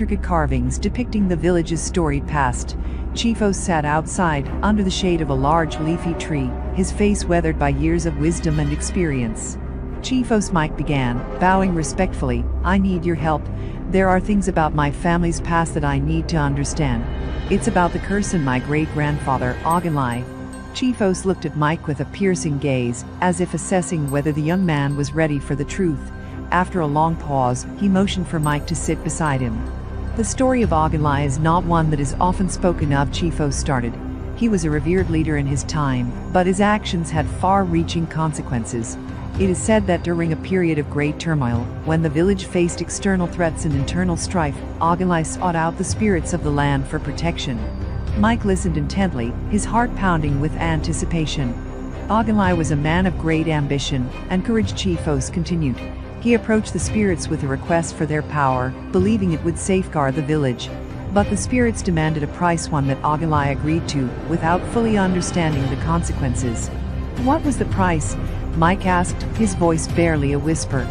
intricate carvings depicting the village's storied past. Chifos sat outside, under the shade of a large leafy tree, his face weathered by years of wisdom and experience. Chifos, Mike began, bowing respectfully, "I need your help. There are things about my family's past that I need to understand. It's about the curse in my great-grandfather, Ogunlai." Chifos looked at Mike with a piercing gaze, as if assessing whether the young man was ready for the truth. After a long pause, he motioned for Mike to sit beside him. "The story of Ogunlai is not one that is often spoken of," Chifos started. "He was a revered leader in his time, but his actions had far-reaching consequences. It is said that during a period of great turmoil, when the village faced external threats and internal strife, Ogunlai sought out the spirits of the land for protection." Mike listened intently, his heart pounding with anticipation. "Ogunlai was a man of great ambition and courage," Chifos continued. "He approached the spirits with a request for their power, believing it would safeguard the village. But the spirits demanded a price, one that Ogunlai agreed to, without fully understanding the consequences." "What was the price?" Mike asked, his voice barely a whisper.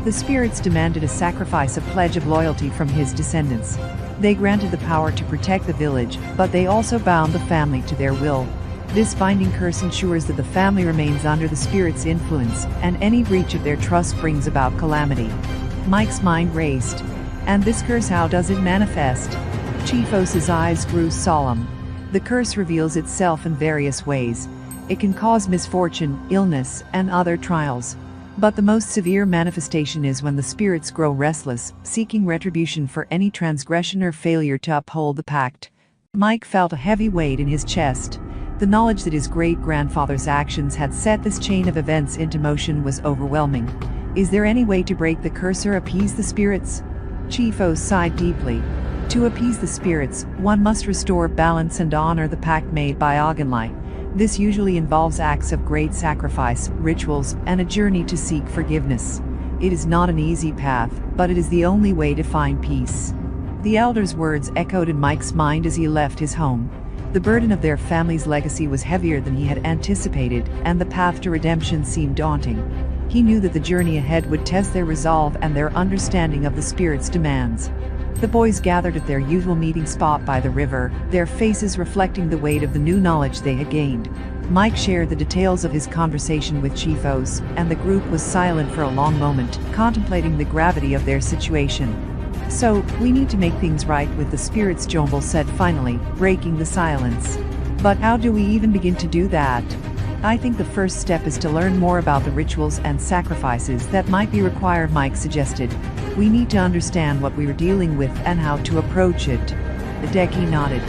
"The spirits demanded a sacrifice, a pledge of loyalty from his descendants. They granted the power to protect the village, but they also bound the family to their will. This binding curse ensures that the family remains under the spirits' influence, and any breach of their trust brings about calamity." Mike's mind raced. "And this curse, how does it manifest?" Chifos' eyes grew solemn. "The curse reveals itself in various ways. It can cause misfortune, illness, and other trials. But the most severe manifestation is when the spirits grow restless, seeking retribution for any transgression or failure to uphold the pact." Mike felt a heavy weight in his chest. The knowledge that his great-grandfather's actions had set this chain of events into motion was overwhelming. "Is there any way to break the curse or appease the spirits?" Chifos sighed deeply. "To appease the spirits, one must restore balance and honor the pact made by Ogunlai. This usually involves acts of great sacrifice, rituals, and a journey to seek forgiveness. It is not an easy path, but it is the only way to find peace." The elder's words echoed in Mike's mind as he left his home. The burden of their family's legacy was heavier than he had anticipated, and the path to redemption seemed daunting. He knew that the journey ahead would test their resolve and their understanding of the spirit's demands. The boys gathered at their usual meeting spot by the river, their faces reflecting the weight of the new knowledge they had gained. Mike shared the details of his conversation with Chifos, and the group was silent for a long moment, contemplating the gravity of their situation. "So, we need to make things right with the spirits," Johnbull said finally, breaking the silence. "But how do we even begin to do that?" "I think the first step is to learn more about the rituals and sacrifices that might be required," Mike suggested. "We need to understand what we are dealing with and how to approach it." Edeki nodded.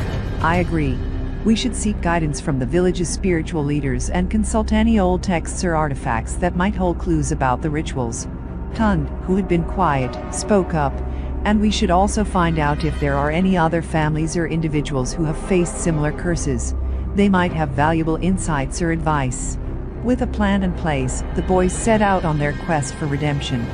"I agree. We should seek guidance from the village's spiritual leaders and consult any old texts or artifacts that might hold clues about the rituals." Tunde, who had been quiet, spoke up. "And we should also find out if there are any other families or individuals who have faced similar curses. They might have valuable insights or advice." With a plan in place, the boys set out on their quest for redemption.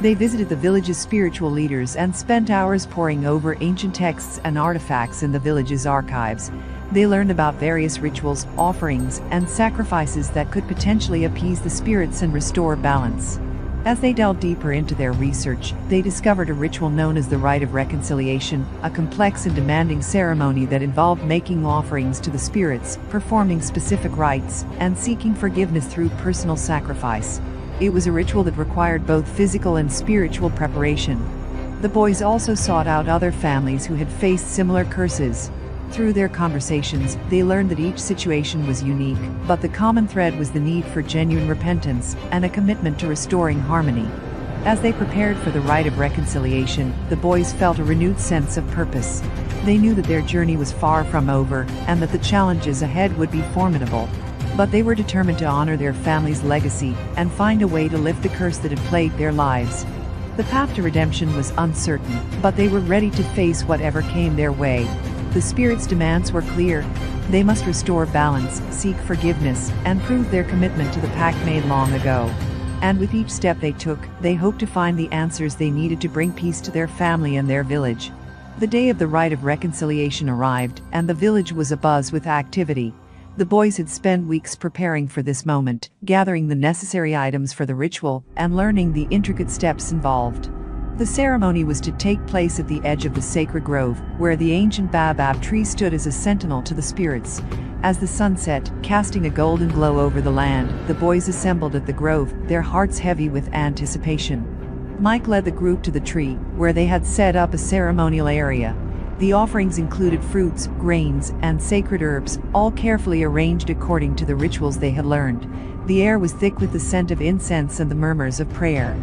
They visited the village's spiritual leaders and spent hours poring over ancient texts and artifacts in the village's archives. They learned about various rituals, offerings, and sacrifices that could potentially appease the spirits and restore balance. As they delved deeper into their research, they discovered a ritual known as the Rite of Reconciliation, a complex and demanding ceremony that involved making offerings to the spirits, performing specific rites, and seeking forgiveness through personal sacrifice. It was a ritual that required both physical and spiritual preparation. The boys also sought out other families who had faced similar curses. Through their conversations, they learned that each situation was unique, but the common thread was the need for genuine repentance and a commitment to restoring harmony. As they prepared for the Rite of Reconciliation, the boys felt a renewed sense of purpose. They knew that their journey was far from over, and that the challenges ahead would be formidable. But they were determined to honor their family's legacy and find a way to lift the curse that had plagued their lives. The path to redemption was uncertain, but they were ready to face whatever came their way. The spirits' demands were clear. They must restore balance, seek forgiveness, and prove their commitment to the pact made long ago. And with each step they took, they hoped to find the answers they needed to bring peace to their family and their village. The day of the Rite of Reconciliation arrived, and the village was abuzz with activity. The boys had spent weeks preparing for this moment, gathering the necessary items for the ritual, and learning the intricate steps involved. The ceremony was to take place at the edge of the sacred grove, where the ancient baobab tree stood as a sentinel to the spirits. As the sun set, casting a golden glow over the land, the boys assembled at the grove, their hearts heavy with anticipation. Mike led the group to the tree, where they had set up a ceremonial area. The offerings included fruits, grains, and sacred herbs, all carefully arranged according to the rituals they had learned. The air was thick with the scent of incense and the murmurs of prayer.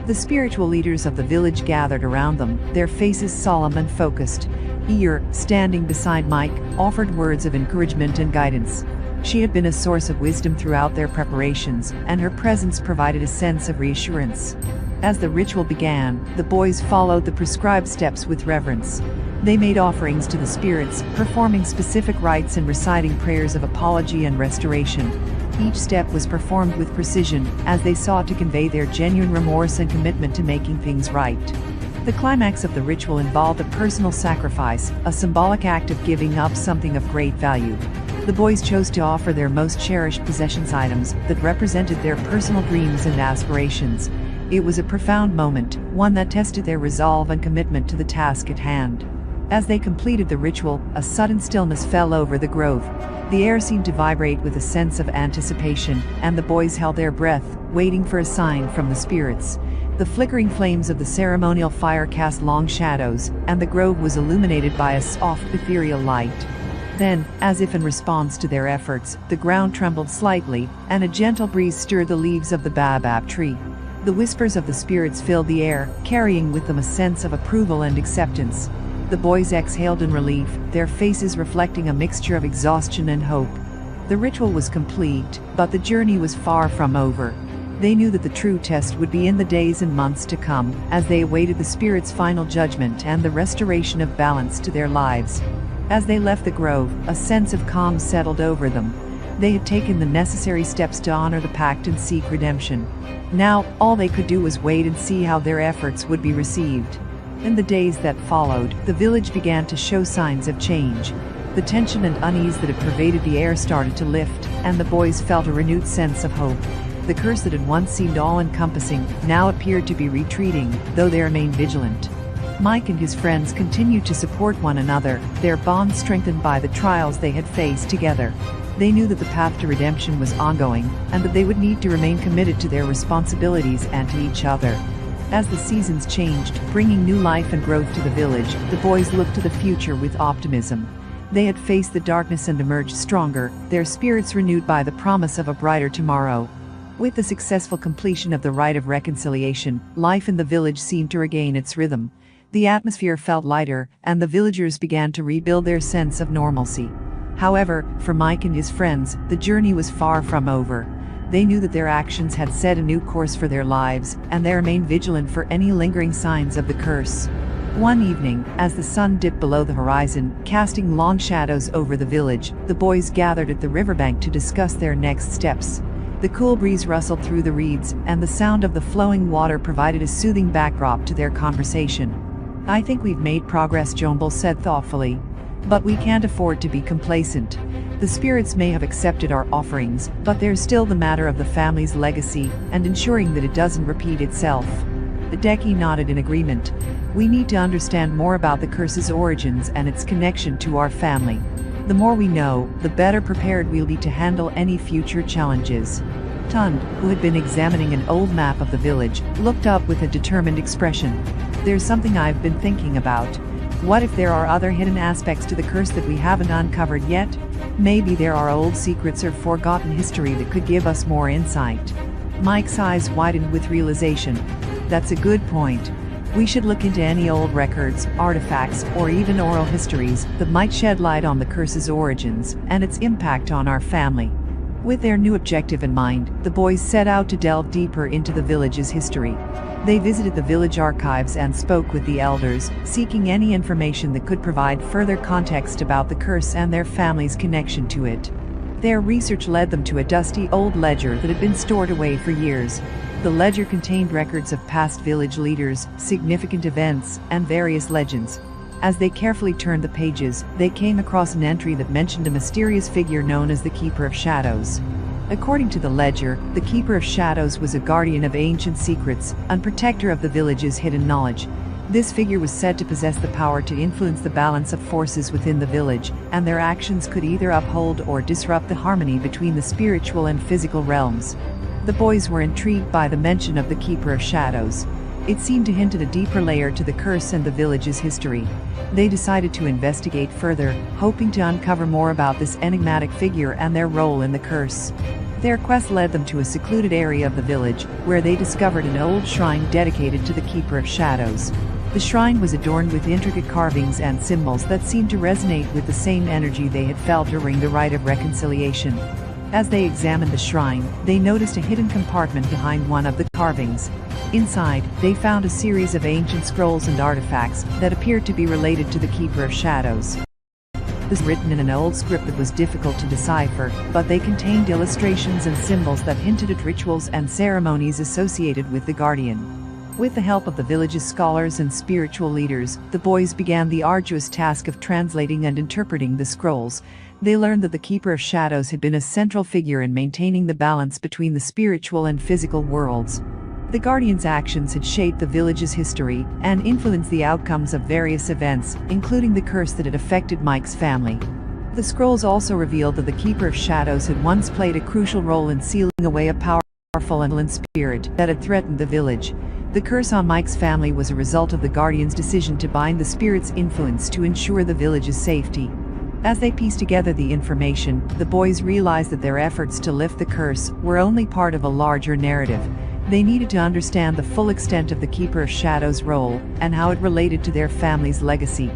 The spiritual leaders of the village gathered around them, their faces solemn and focused. Iyor, standing beside Mike, offered words of encouragement and guidance. She had been a source of wisdom throughout their preparations, and her presence provided a sense of reassurance. As the ritual began, the boys followed the prescribed steps with reverence. They made offerings to the spirits, performing specific rites and reciting prayers of apology and restoration. Each step was performed with precision, as they sought to convey their genuine remorse and commitment to making things right. The climax of the ritual involved a personal sacrifice, a symbolic act of giving up something of great value. The boys chose to offer their most cherished possessions, items that represented their personal dreams and aspirations. It was a profound moment, one that tested their resolve and commitment to the task at hand. As they completed the ritual, a sudden stillness fell over the grove. The air seemed to vibrate with a sense of anticipation, and the boys held their breath, waiting for a sign from the spirits. The flickering flames of the ceremonial fire cast long shadows, and the grove was illuminated by a soft, ethereal light. Then, as if in response to their efforts, the ground trembled slightly, and a gentle breeze stirred the leaves of the baobab tree. The whispers of the spirits filled the air, carrying with them a sense of approval and acceptance. The boys exhaled in relief, their faces reflecting a mixture of exhaustion and hope. The ritual was complete, but the journey was far from over. They knew that the true test would be in the days and months to come, as they awaited the spirits' final judgment and the restoration of balance to their lives. As they left the grove, a sense of calm settled over them. They had taken the necessary steps to honor the pact and seek redemption. Now, all they could do was wait and see how their efforts would be received. In the days that followed, the village began to show signs of change. The tension and unease that had pervaded the air started to lift, and the boys felt a renewed sense of hope. The curse that had once seemed all-encompassing now appeared to be retreating, though they remained vigilant. Mike and his friends continued to support one another, their bond strengthened by the trials they had faced together. They knew that the path to redemption was ongoing, and that they would need to remain committed to their responsibilities and to each other. As the seasons changed, bringing new life and growth to the village, the boys looked to the future with optimism. They had faced the darkness and emerged stronger, their spirits renewed by the promise of a brighter tomorrow. With the successful completion of the rite of reconciliation, life in the village seemed to regain its rhythm. The atmosphere felt lighter, and the villagers began to rebuild their sense of normalcy. However, for Mike and his friends, the journey was far from over. They knew that their actions had set a new course for their lives, and they remained vigilant for any lingering signs of the curse. One evening, as the sun dipped below the horizon, casting long shadows over the village, the boys gathered at the riverbank to discuss their next steps. The cool breeze rustled through the reeds, and the sound of the flowing water provided a soothing backdrop to their conversation. "I think we've made progress," Johnbull said thoughtfully. "But we can't afford to be complacent. The spirits may have accepted our offerings, but there's still the matter of the family's legacy, and ensuring that it doesn't repeat itself." Edeki nodded in agreement. "We need to understand more about the curse's origins and its connection to our family. The more we know, the better prepared we'll be to handle any future challenges." Tunde, who had been examining an old map of the village, looked up with a determined expression. "There's something I've been thinking about. What if there are other hidden aspects to the curse that we haven't uncovered yet? Maybe there are old secrets or forgotten history that could give us more insight." Mike's eyes widened with realization. "That's a good point. We should look into any old records, artifacts, or even oral histories that might shed light on the curse's origins and its impact on our family." With their new objective in mind, the boys set out to delve deeper into the village's history. They visited the village archives and spoke with the elders, seeking any information that could provide further context about the curse and their family's connection to it. Their research led them to a dusty old ledger that had been stored away for years. The ledger contained records of past village leaders, significant events, and various legends. As they carefully turned the pages, they came across an entry that mentioned a mysterious figure known as the Keeper of Shadows. According to the ledger, the Keeper of Shadows was a guardian of ancient secrets and protector of the village's hidden knowledge. This figure was said to possess the power to influence the balance of forces within the village, and their actions could either uphold or disrupt the harmony between the spiritual and physical realms. The boys were intrigued by the mention of the Keeper of Shadows. It seemed to hint at a deeper layer to the curse and the village's history. They decided to investigate further, hoping to uncover more about this enigmatic figure and their role in the curse. Their quest led them to a secluded area of the village, where they discovered an old shrine dedicated to the Keeper of Shadows. The shrine was adorned with intricate carvings and symbols that seemed to resonate with the same energy they had felt during the rite of reconciliation. As they examined the shrine, they noticed a hidden compartment behind one of the carvings. Inside, they found a series of ancient scrolls and artifacts that appeared to be related to the Keeper of Shadows. This was written in an old script that was difficult to decipher, but they contained illustrations and symbols that hinted at rituals and ceremonies associated with the Guardian. With the help of the village's scholars and spiritual leaders, the boys began the arduous task of translating and interpreting the scrolls. They learned that the Keeper of Shadows had been a central figure in maintaining the balance between the spiritual and physical worlds. The Guardian's actions had shaped the village's history and influenced the outcomes of various events, including the curse that had affected Mike's family. The scrolls also revealed that the Keeper of Shadows had once played a crucial role in sealing away a powerful and malevolent spirit that had threatened the village. The curse on Mike's family was a result of the Guardian's decision to bind the spirit's influence to ensure the village's safety. As they pieced together the information, the boys realized that their efforts to lift the curse were only part of a larger narrative. They needed to understand the full extent of the Keeper of Shadows' role and how it related to their family's legacy.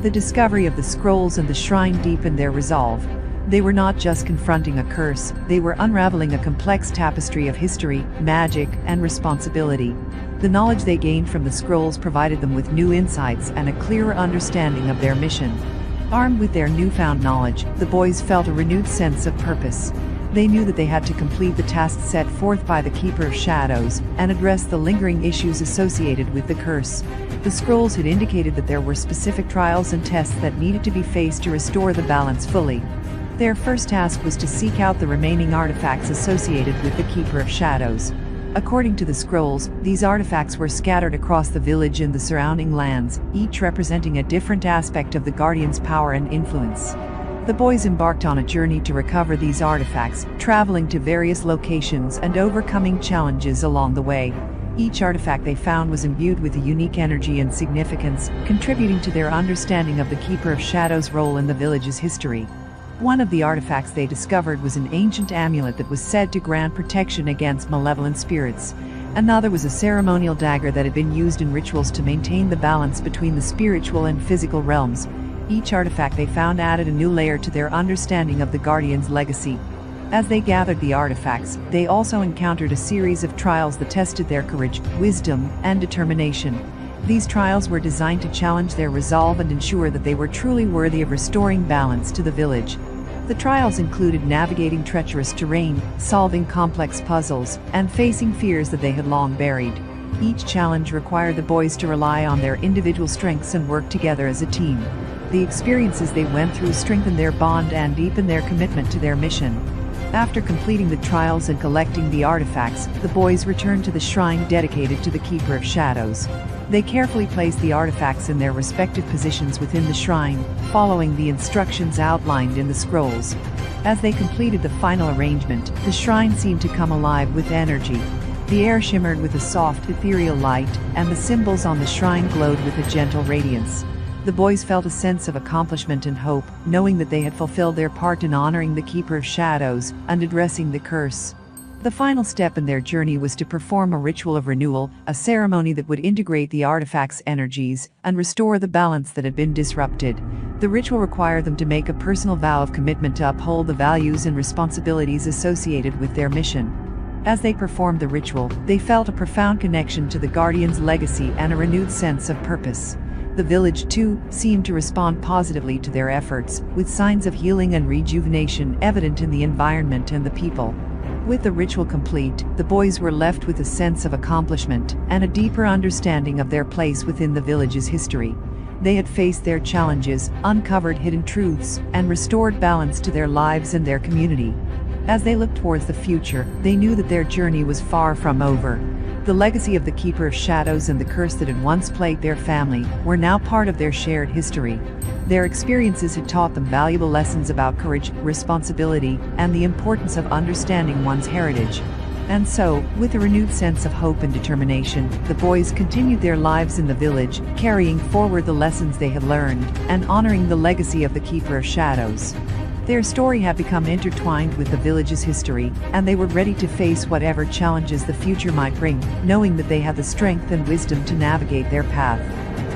The discovery of the scrolls and the shrine deepened their resolve. They were not just confronting a curse, they were unraveling a complex tapestry of history, magic, and responsibility. The knowledge they gained from the scrolls provided them with new insights and a clearer understanding of their mission. Armed with their newfound knowledge, the boys felt a renewed sense of purpose. They knew that they had to complete the task set forth by the Keeper of Shadows and address the lingering issues associated with the curse. The scrolls had indicated that there were specific trials and tests that needed to be faced to restore the balance fully. Their first task was to seek out the remaining artifacts associated with the Keeper of Shadows. According to the scrolls, these artifacts were scattered across the village and the surrounding lands, each representing a different aspect of the Guardian's power and influence. The boys embarked on a journey to recover these artifacts, traveling to various locations and overcoming challenges along the way. Each artifact they found was imbued with a unique energy and significance, contributing to their understanding of the Keeper of Shadows' role in the village's history. One of the artifacts they discovered was an ancient amulet that was said to grant protection against malevolent spirits. Another was a ceremonial dagger that had been used in rituals to maintain the balance between the spiritual and physical realms. Each artifact they found added a new layer to their understanding of the Guardian's legacy. As they gathered the artifacts, they also encountered a series of trials that tested their courage, wisdom, and determination. These trials were designed to challenge their resolve and ensure that they were truly worthy of restoring balance to the village. The trials included navigating treacherous terrain, solving complex puzzles, and facing fears that they had long buried. Each challenge required the boys to rely on their individual strengths and work together as a team. The experiences they went through strengthened their bond and deepened their commitment to their mission. After completing the trials and collecting the artifacts, the boys returned to the shrine dedicated to the Keeper of Shadows. They carefully placed the artifacts in their respective positions within the shrine, following the instructions outlined in the scrolls. As they completed the final arrangement, the shrine seemed to come alive with energy. The air shimmered with a soft, ethereal light, and the symbols on the shrine glowed with a gentle radiance. The boys felt a sense of accomplishment and hope, knowing that they had fulfilled their part in honoring the Keeper of Shadows and addressing the curse. The final step in their journey was to perform a ritual of renewal, a ceremony that would integrate the artifact's energies and restore the balance that had been disrupted. The ritual required them to make a personal vow of commitment to uphold the values and responsibilities associated with their mission. As they performed the ritual, they felt a profound connection to the Guardian's legacy and a renewed sense of purpose. The village, too, seemed to respond positively to their efforts, with signs of healing and rejuvenation evident in the environment and the people. With the ritual complete, the boys were left with a sense of accomplishment and a deeper understanding of their place within the village's history. They had faced their challenges, uncovered hidden truths, and restored balance to their lives and their community. As they looked towards the future, they knew that their journey was far from over. The legacy of the Keeper of Shadows and the curse that had once plagued their family were now part of their shared history. Their experiences had taught them valuable lessons about courage, responsibility, and the importance of understanding one's heritage. And so, with a renewed sense of hope and determination, the boys continued their lives in the village, carrying forward the lessons they had learned, and honoring the legacy of the Keeper of Shadows. Their story had become intertwined with the village's history, and they were ready to face whatever challenges the future might bring, knowing that they had the strength and wisdom to navigate their path.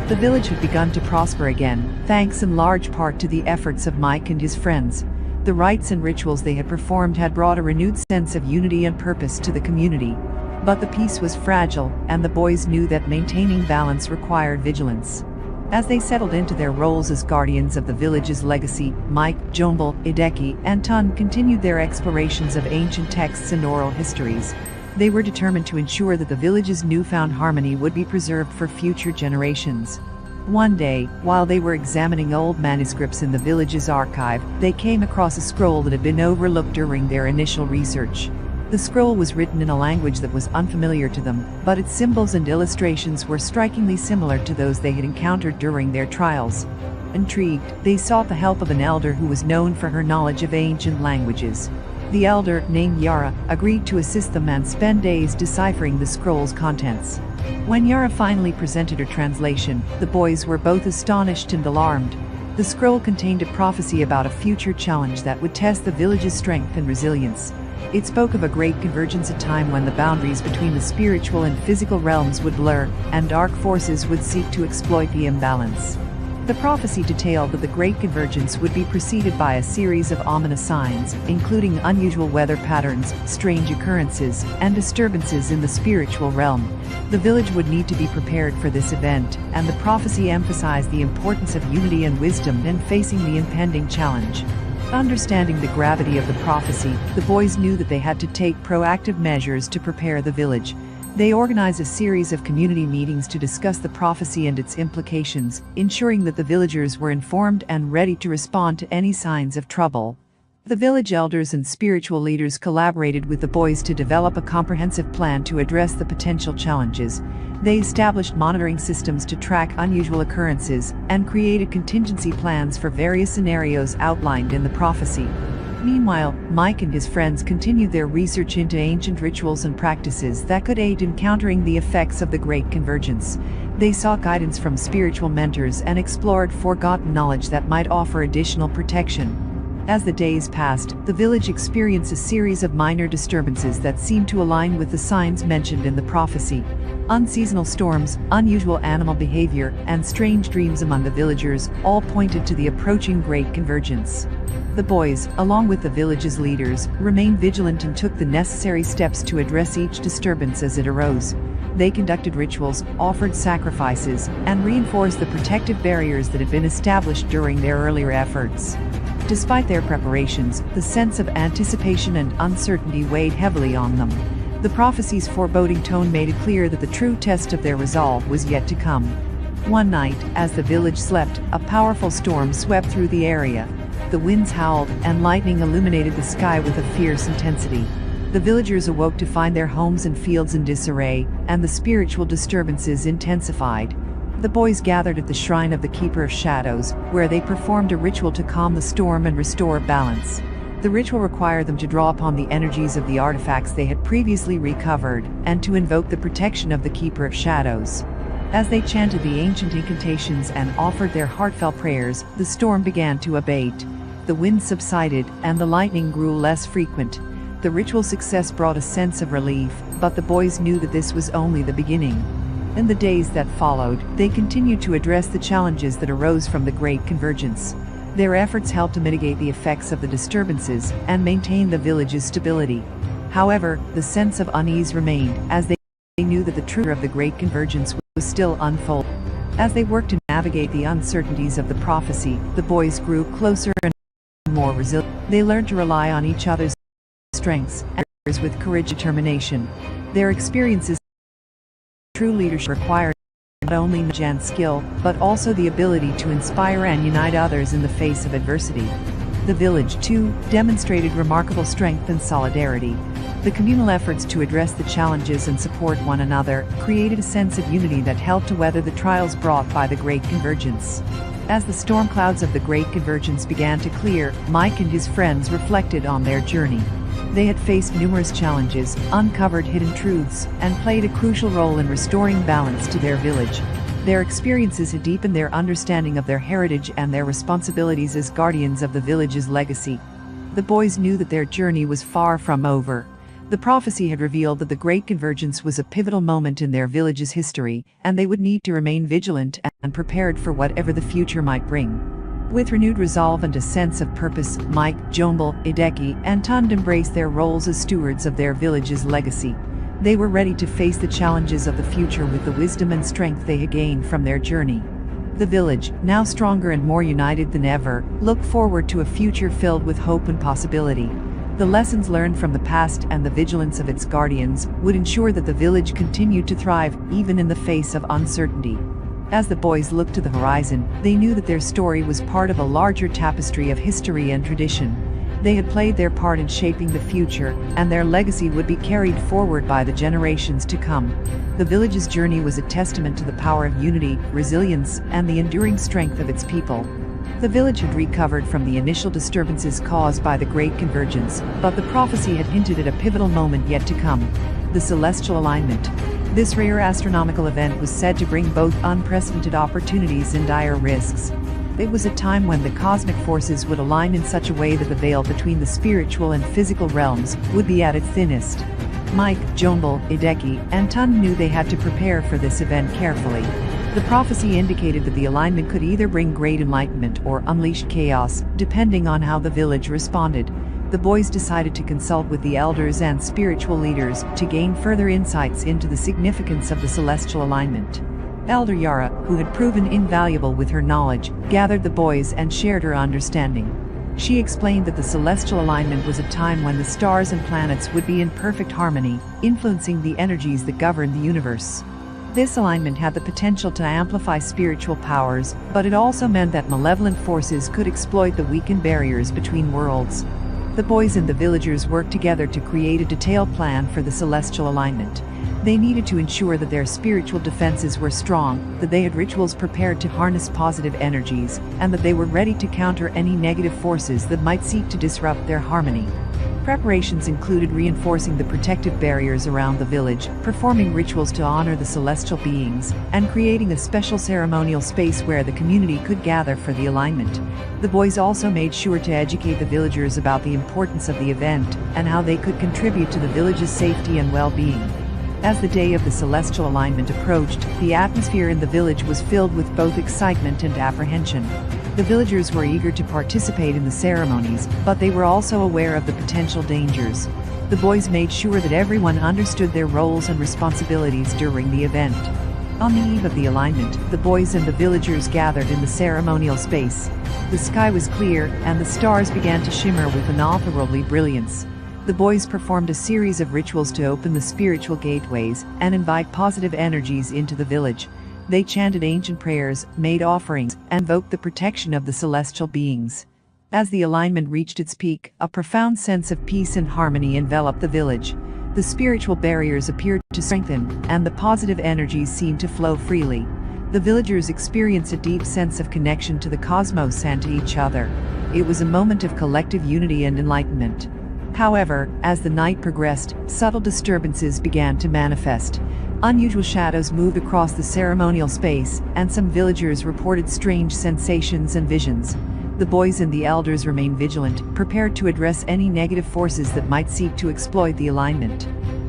The village had begun to prosper again, thanks in large part to the efforts of Mike and his friends. The rites and rituals they had performed had brought a renewed sense of unity and purpose to the community. But the peace was fragile, and the boys knew that maintaining balance required vigilance. As they settled into their roles as guardians of the village's legacy, Mike, Johnbull, Edeki, and Tunde continued their explorations of ancient texts and oral histories. They were determined to ensure that the village's newfound harmony would be preserved for future generations. One day, while they were examining old manuscripts in the village's archive, they came across a scroll that had been overlooked during their initial research. The scroll was written in a language that was unfamiliar to them, but its symbols and illustrations were strikingly similar to those they had encountered during their trials. Intrigued, they sought the help of an elder who was known for her knowledge of ancient languages. The elder, named Yara, agreed to assist them and spend days deciphering the scroll's contents. When Yara finally presented her translation, the boys were both astonished and alarmed. The scroll contained a prophecy about a future challenge that would test the village's strength and resilience. It spoke of a great convergence, a time when the boundaries between the spiritual and physical realms would blur, and dark forces would seek to exploit the imbalance. The prophecy detailed that the Great Convergence would be preceded by a series of ominous signs, including unusual weather patterns, strange occurrences, and disturbances in the spiritual realm. The village would need to be prepared for this event, and the prophecy emphasized the importance of unity and wisdom in facing the impending challenge. Understanding the gravity of the prophecy, the boys knew that they had to take proactive measures to prepare the village. They organized a series of community meetings to discuss the prophecy and its implications, ensuring that the villagers were informed and ready to respond to any signs of trouble. The village elders and spiritual leaders collaborated with the boys to develop a comprehensive plan to address the potential challenges. They established monitoring systems to track unusual occurrences and created contingency plans for various scenarios outlined in the prophecy. Meanwhile, Mike and his friends continued their research into ancient rituals and practices that could aid in countering the effects of the Great Convergence. They sought guidance from spiritual mentors and explored forgotten knowledge that might offer additional protection. As the days passed, the village experienced a series of minor disturbances that seemed to align with the signs mentioned in the prophecy. Unseasonal storms, unusual animal behavior, and strange dreams among the villagers all pointed to the approaching Great Convergence. The boys, along with the village's leaders, remained vigilant and took the necessary steps to address each disturbance as it arose. They conducted rituals, offered sacrifices, and reinforced the protective barriers that had been established during their earlier efforts. Despite their preparations, the sense of anticipation and uncertainty weighed heavily on them. The prophecy's foreboding tone made it clear that the true test of their resolve was yet to come. One night, as the village slept, a powerful storm swept through the area. The winds howled, and lightning illuminated the sky with a fierce intensity. The villagers awoke to find their homes and fields in disarray, and the spiritual disturbances intensified. The boys gathered at the shrine of the Keeper of Shadows, where they performed a ritual to calm the storm and restore balance. The ritual required them to draw upon the energies of the artifacts they had previously recovered, and to invoke the protection of the Keeper of Shadows. As they chanted the ancient incantations and offered their heartfelt prayers, the storm began to abate. The wind subsided, and the lightning grew less frequent. The ritual success brought a sense of relief, but the boys knew that this was only the beginning. In the days that followed, they continued to address the challenges that arose from the Great Convergence. Their efforts helped to mitigate the effects of the disturbances and maintain the village's stability. However, the sense of unease remained, as they knew that the truth of the Great Convergence was still unfolding. As they worked to navigate the uncertainties of the prophecy, the boys grew closer and more resilient. They learned to rely on each other's strengths and others with courage and determination. Their experiences true leadership required not only knowledge and skill, but also the ability to inspire and unite others in the face of adversity. The village, too, demonstrated remarkable strength and solidarity. The communal efforts to address the challenges and support one another created a sense of unity that helped to weather the trials brought by the Great Convergence. As the storm clouds of the Great Convergence began to clear, Mike and his friends reflected on their journey. They had faced numerous challenges, uncovered hidden truths, and played a crucial role in restoring balance to their village. Their experiences had deepened their understanding of their heritage and their responsibilities as guardians of the village's legacy. The boys knew that their journey was far from over. The prophecy had revealed that the Great Convergence was a pivotal moment in their village's history, and they would need to remain vigilant and prepared for whatever the future might bring. With renewed resolve and a sense of purpose, Mike, Johnbull, Edeki, and Tunde embraced their roles as stewards of their village's legacy. They were ready to face the challenges of the future with the wisdom and strength they had gained from their journey. The village, now stronger and more united than ever, looked forward to a future filled with hope and possibility. The lessons learned from the past and the vigilance of its guardians would ensure that the village continued to thrive even in the face of uncertainty. As the boys looked to the horizon, they knew that their story was part of a larger tapestry of history and tradition. They had played their part in shaping the future, and their legacy would be carried forward by the generations to come. The village's journey was a testament to the power of unity, resilience, and the enduring strength of its people. The village had recovered from the initial disturbances caused by the Great Convergence, but the prophecy had hinted at a pivotal moment yet to come: the celestial alignment. This rare astronomical event was said to bring both unprecedented opportunities and dire risks. It was a time when the cosmic forces would align in such a way that the veil between the spiritual and physical realms would be at its thinnest. Mike, Johnbull, Edeki, and Tunde knew they had to prepare for this event carefully. The prophecy indicated that the alignment could either bring great enlightenment or unleash chaos, depending on how the village responded. The boys decided to consult with the elders and spiritual leaders to gain further insights into the significance of the celestial alignment. Elder Yara, who had proven invaluable with her knowledge, gathered the boys and shared her understanding. She explained that the celestial alignment was a time when the stars and planets would be in perfect harmony, influencing the energies that govern the universe. This alignment had the potential to amplify spiritual powers, but it also meant that malevolent forces could exploit the weakened barriers between worlds. The boys and the villagers worked together to create a detailed plan for the celestial alignment. They needed to ensure that their spiritual defenses were strong, that they had rituals prepared to harness positive energies, and that they were ready to counter any negative forces that might seek to disrupt their harmony. Preparations included reinforcing the protective barriers around the village, performing rituals to honor the celestial beings, and creating a special ceremonial space where the community could gather for the alignment. The boys also made sure to educate the villagers about the importance of the event and how they could contribute to the village's safety and well-being. As the day of the celestial alignment approached, the atmosphere in the village was filled with both excitement and apprehension. The villagers were eager to participate in the ceremonies, but they were also aware of the potential dangers. The boys made sure that everyone understood their roles and responsibilities during the event. On the eve of the alignment, the boys and the villagers gathered in the ceremonial space. The sky was clear, and the stars began to shimmer with an otherworldly brilliance. The boys performed a series of rituals to open the spiritual gateways and invite positive energies into the village. They chanted ancient prayers, made offerings, and invoked the protection of the celestial beings. As the alignment reached its peak, a profound sense of peace and harmony enveloped the village. The spiritual barriers appeared to strengthen, and the positive energies seemed to flow freely. The villagers experienced a deep sense of connection to the cosmos and to each other. It was a moment of collective unity and enlightenment. However, as the night progressed, subtle disturbances began to manifest. Unusual shadows moved across the ceremonial space, and some villagers reported strange sensations and visions. The boys and the elders remained vigilant, prepared to address any negative forces that might seek to exploit the alignment.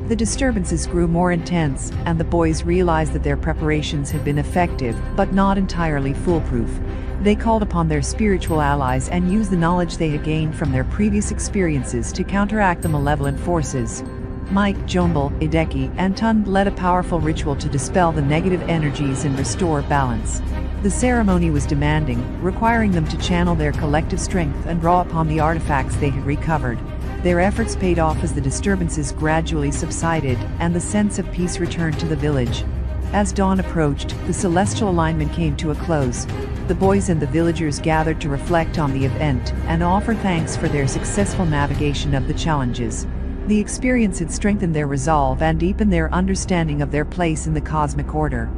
The disturbances grew more intense, and the boys realized that their preparations had been effective, but not entirely foolproof. They called upon their spiritual allies and used the knowledge they had gained from their previous experiences to counteract the malevolent forces. Mike, Johnbull, Edeki, and Tunde led a powerful ritual to dispel the negative energies and restore balance. The ceremony was demanding, requiring them to channel their collective strength and draw upon the artifacts they had recovered. Their efforts paid off as the disturbances gradually subsided and the sense of peace returned to the village. As dawn approached, the celestial alignment came to a close. The boys and the villagers gathered to reflect on the event and offer thanks for their successful navigation of the challenges. The experience had strengthened their resolve and deepened their understanding of their place in the cosmic order.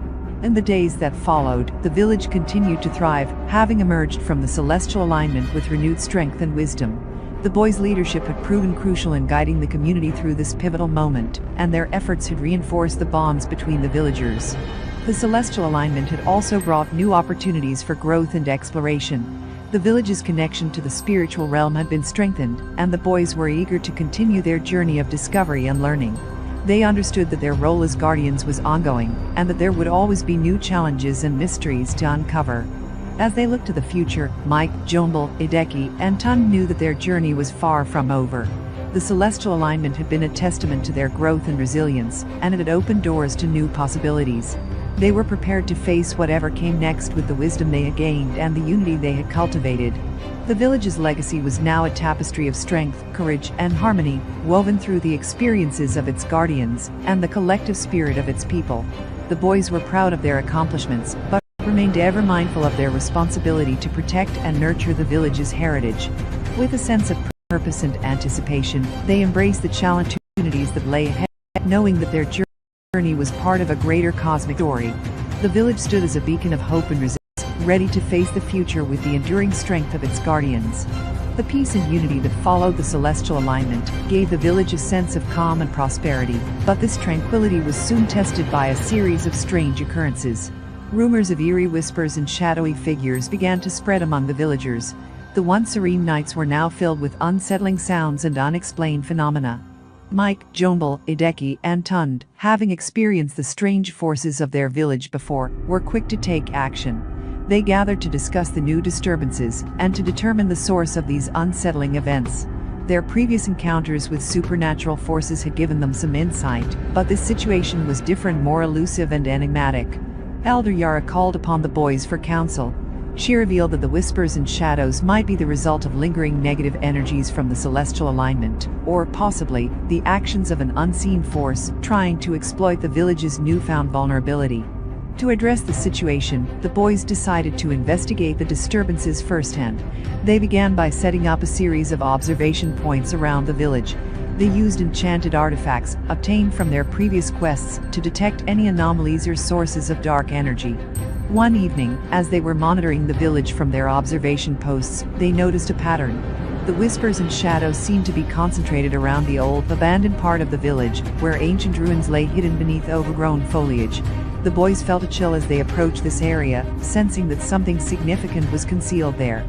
In the days that followed, the village continued to thrive, having emerged from the celestial alignment with renewed strength and wisdom. The boys' leadership had proven crucial in guiding the community through this pivotal moment, and their efforts had reinforced the bonds between the villagers. The celestial alignment had also brought new opportunities for growth and exploration. The village's connection to the spiritual realm had been strengthened, and the boys were eager to continue their journey of discovery and learning. They understood that their role as guardians was ongoing, and that there would always be new challenges and mysteries to uncover. As they looked to the future, Mike, Johnbull, Edeki, and Tunde knew that their journey was far from over. The celestial alignment had been a testament to their growth and resilience, and it had opened doors to new possibilities. They were prepared to face whatever came next with the wisdom they had gained and the unity they had cultivated. The village's legacy was now a tapestry of strength, courage, and harmony, woven through the experiences of its guardians and the collective spirit of its people. The boys were proud of their accomplishments, but remained ever mindful of their responsibility to protect and nurture the village's heritage. With a sense of purpose and anticipation, they embraced the challenges that lay ahead, knowing that their journey was part of a greater cosmic story. The village stood as a beacon of hope and resilience, ready to face the future with the enduring strength of its guardians. The peace and unity that followed the celestial alignment gave the village a sense of calm and prosperity, but this tranquility was soon tested by a series of strange occurrences. Rumors of eerie whispers and shadowy figures began to spread among the villagers. The once serene nights were now filled with unsettling sounds and unexplained phenomena. Mike, Johnbull, Edeki, and Tunde, having experienced the strange forces of their village before, were quick to take action. They gathered to discuss the new disturbances and to determine the source of these unsettling events. Their previous encounters with supernatural forces had given them some insight, but this situation was different, more elusive and enigmatic. Elder Yara called upon the boys for counsel. She revealed that the whispers and shadows might be the result of lingering negative energies from the celestial alignment, or possibly the actions of an unseen force trying to exploit the village's newfound vulnerability. To address the situation, the boys decided to investigate the disturbances firsthand. They began by setting up a series of observation points around the village. They used enchanted artifacts, obtained from their previous quests, to detect any anomalies or sources of dark energy. One evening, as they were monitoring the village from their observation posts, they noticed a pattern. The whispers and shadows seemed to be concentrated around the old, abandoned part of the village, where ancient ruins lay hidden beneath overgrown foliage. The boys felt a chill as they approached this area, sensing that something significant was concealed there.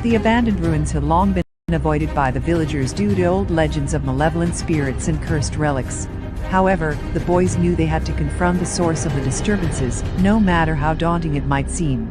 The abandoned ruins had long been avoided by the villagers due to old legends of malevolent spirits and cursed relics. However, the boys knew they had to confront the source of the disturbances, no matter how daunting it might seem.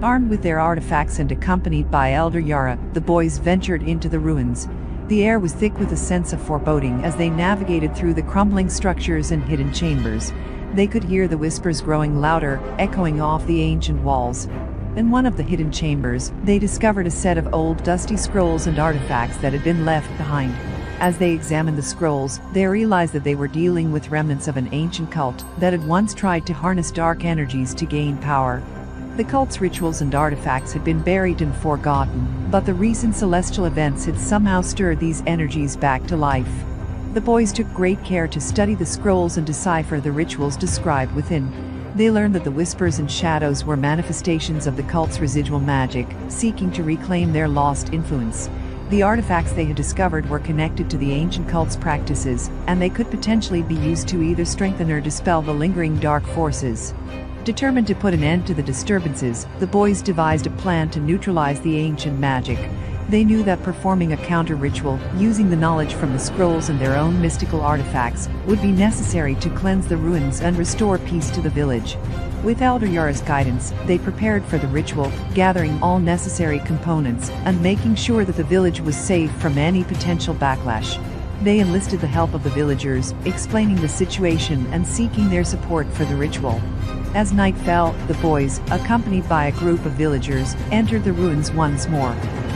Armed with their artifacts and accompanied by Elder Yara, the boys ventured into the ruins. The air was thick with a sense of foreboding as they navigated through the crumbling structures and hidden chambers. They could hear the whispers growing louder, echoing off the ancient walls. In one of the hidden chambers, they discovered a set of old dusty scrolls and artifacts that had been left behind. As they examined the scrolls, they realized that they were dealing with remnants of an ancient cult that had once tried to harness dark energies to gain power. The cult's rituals and artifacts had been buried and forgotten, but the recent celestial events had somehow stirred these energies back to life. The boys took great care to study the scrolls and decipher the rituals described within. They learned that the whispers and shadows were manifestations of the cult's residual magic, seeking to reclaim their lost influence. The artifacts they had discovered were connected to the ancient cult's practices, and they could potentially be used to either strengthen or dispel the lingering dark forces. Determined to put an end to the disturbances, the boys devised a plan to neutralize the ancient magic. They knew that performing a counter-ritual, using the knowledge from the scrolls and their own mystical artifacts, would be necessary to cleanse the ruins and restore peace to the village. With Elder Yara's guidance, they prepared for the ritual, gathering all necessary components and making sure that the village was safe from any potential backlash. They enlisted the help of the villagers, explaining the situation and seeking their support for the ritual. As night fell, the boys, accompanied by a group of villagers, entered the ruins once more.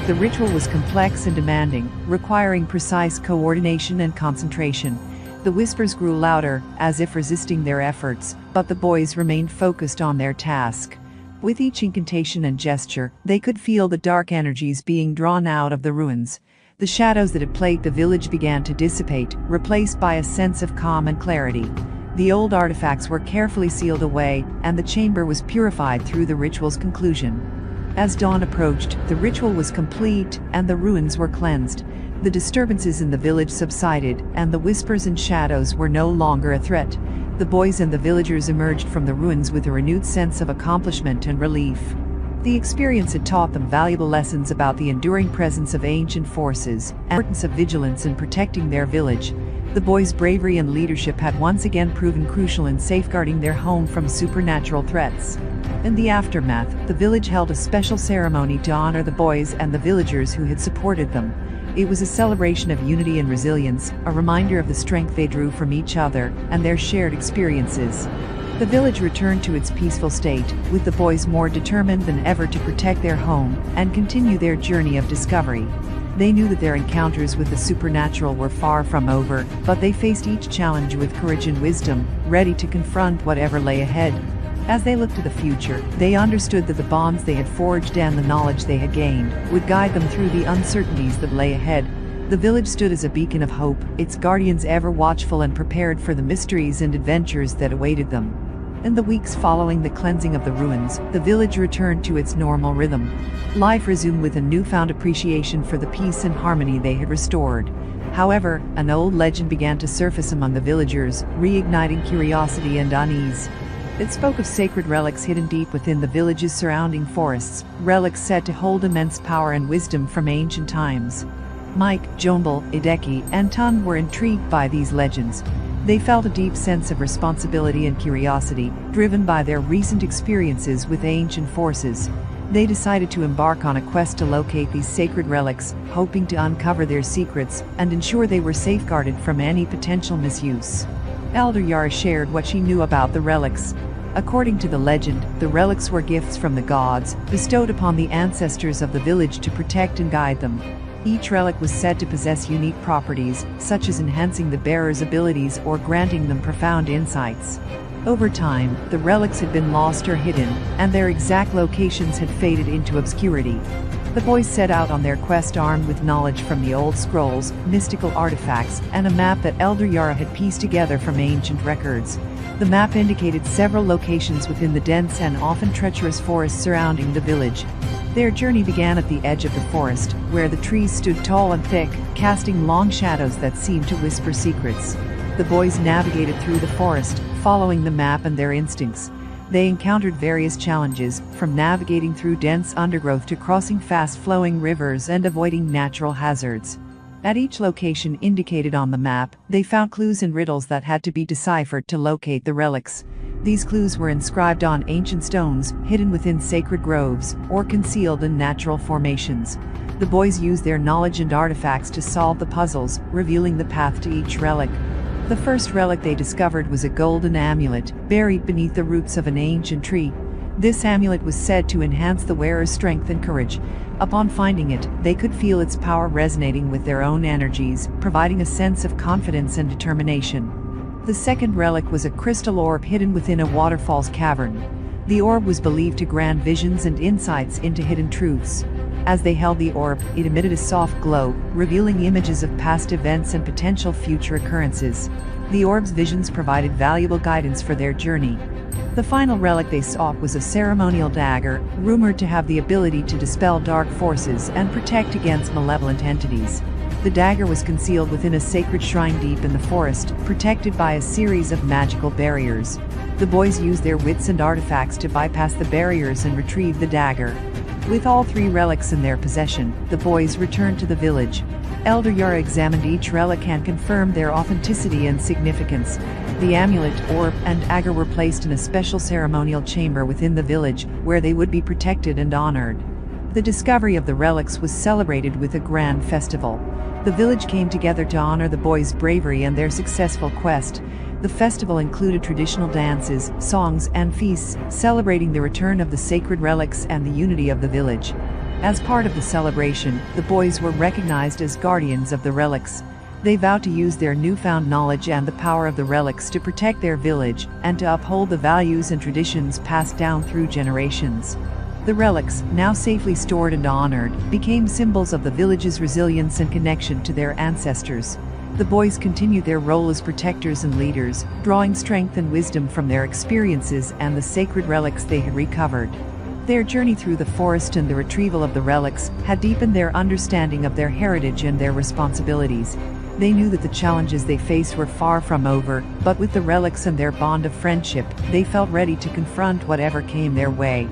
The ritual was complex and demanding, requiring precise coordination and concentration. The whispers grew louder, as if resisting their efforts, but the boys remained focused on their task. With each incantation and gesture, they could feel the dark energies being drawn out of the ruins. The shadows that had plagued the village began to dissipate, replaced by a sense of calm and clarity. The old artifacts were carefully sealed away, and the chamber was purified through the ritual's conclusion. As dawn approached, the ritual was complete, and the ruins were cleansed. The disturbances in the village subsided, and the whispers and shadows were no longer a threat. The boys and the villagers emerged from the ruins with a renewed sense of accomplishment and relief. The experience had taught them valuable lessons about the enduring presence of ancient forces and the importance of vigilance in protecting their village. The boys' bravery and leadership had once again proven crucial in safeguarding their home from supernatural threats. In the aftermath, the village held a special ceremony to honor the boys and the villagers who had supported them. It was a celebration of unity and resilience, a reminder of the strength they drew from each other and their shared experiences. The village returned to its peaceful state, with the boys more determined than ever to protect their home and continue their journey of discovery. They knew that their encounters with the supernatural were far from over, but they faced each challenge with courage and wisdom, ready to confront whatever lay ahead. As they looked to the future, they understood that the bonds they had forged and the knowledge they had gained would guide them through the uncertainties that lay ahead. The village stood as a beacon of hope, its guardians ever watchful and prepared for the mysteries and adventures that awaited them. In the weeks following the cleansing of the ruins, the village returned to its normal rhythm. Life resumed with a newfound appreciation for the peace and harmony they had restored. However, an old legend began to surface among the villagers, reigniting curiosity and unease. It spoke of sacred relics hidden deep within the village's surrounding forests, relics said to hold immense power and wisdom from ancient times. Mike, Johnbull, Edeki, and Tunde were intrigued by these legends. They felt a deep sense of responsibility and curiosity, driven by their recent experiences with ancient forces. They decided to embark on a quest to locate these sacred relics, hoping to uncover their secrets and ensure they were safeguarded from any potential misuse. Elder Iyor shared what she knew about the relics. According to the legend, the relics were gifts from the gods, bestowed upon the ancestors of the village to protect and guide them. Each relic was said to possess unique properties, such as enhancing the bearer's abilities or granting them profound insights. Over time, the relics had been lost or hidden, and their exact locations had faded into obscurity. The boys set out on their quest armed with knowledge from the old scrolls, mystical artifacts, and a map that Elder Iyor had pieced together from ancient records. The map indicated several locations within the dense and often treacherous forest surrounding the village. Their journey began at the edge of the forest, where the trees stood tall and thick, casting long shadows that seemed to whisper secrets. The boys navigated through the forest, following the map and their instincts. They encountered various challenges, from navigating through dense undergrowth to crossing fast-flowing rivers and avoiding natural hazards. At each location indicated on the map, they found clues and riddles that had to be deciphered to locate the relics. These clues were inscribed on ancient stones, hidden within sacred groves, or concealed in natural formations. The boys used their knowledge and artifacts to solve the puzzles, revealing the path to each relic. The first relic they discovered was a golden amulet, buried beneath the roots of an ancient tree. This amulet was said to enhance the wearer's strength and courage. Upon finding it, they could feel its power resonating with their own energies, providing a sense of confidence and determination. The second relic was a crystal orb hidden within a waterfall's cavern. The orb was believed to grant visions and insights into hidden truths. As they held the orb, it emitted a soft glow, revealing images of past events and potential future occurrences. The orb's visions provided valuable guidance for their journey. The final relic they sought was a ceremonial dagger, rumored to have the ability to dispel dark forces and protect against malevolent entities. The dagger was concealed within a sacred shrine deep in the forest, protected by a series of magical barriers. The boys used their wits and artifacts to bypass the barriers and retrieve the dagger. With all three relics in their possession, the boys returned to the village. Elder Iyor examined each relic and confirmed their authenticity and significance. The amulet, orb, and dagger were placed in a special ceremonial chamber within the village, where they would be protected and honored. The discovery of the relics was celebrated with a grand festival. The village came together to honor the boys' bravery and their successful quest. The festival included traditional dances, songs, and feasts, celebrating the return of the sacred relics and the unity of the village. As part of the celebration, the boys were recognized as guardians of the relics. They vowed to use their newfound knowledge and the power of the relics to protect their village and to uphold the values and traditions passed down through generations. The relics, now safely stored and honored, became symbols of the village's resilience and connection to their ancestors. The boys continued their role as protectors and leaders, drawing strength and wisdom from their experiences and the sacred relics they had recovered. Their journey through the forest and the retrieval of the relics had deepened their understanding of their heritage and their responsibilities. They knew that the challenges they faced were far from over, but with the relics and their bond of friendship, they felt ready to confront whatever came their way.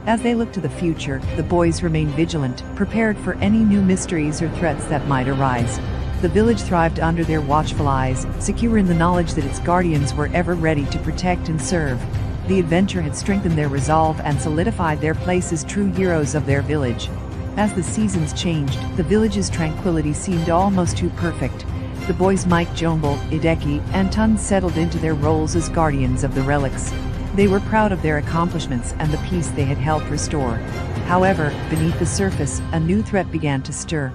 As they looked to the future, the boys remained vigilant, prepared for any new mysteries or threats that might arise. The village thrived under their watchful eyes, secure in the knowledge that its guardians were ever ready to protect and serve. The adventure had strengthened their resolve and solidified their place as true heroes of their village. As the seasons changed, the village's tranquility seemed almost too perfect. The boys Mike, Johnbull, Edeki, and Tunde settled into their roles as guardians of the relics. They were proud of their accomplishments and the peace they had helped restore. However, beneath the surface, a new threat began to stir.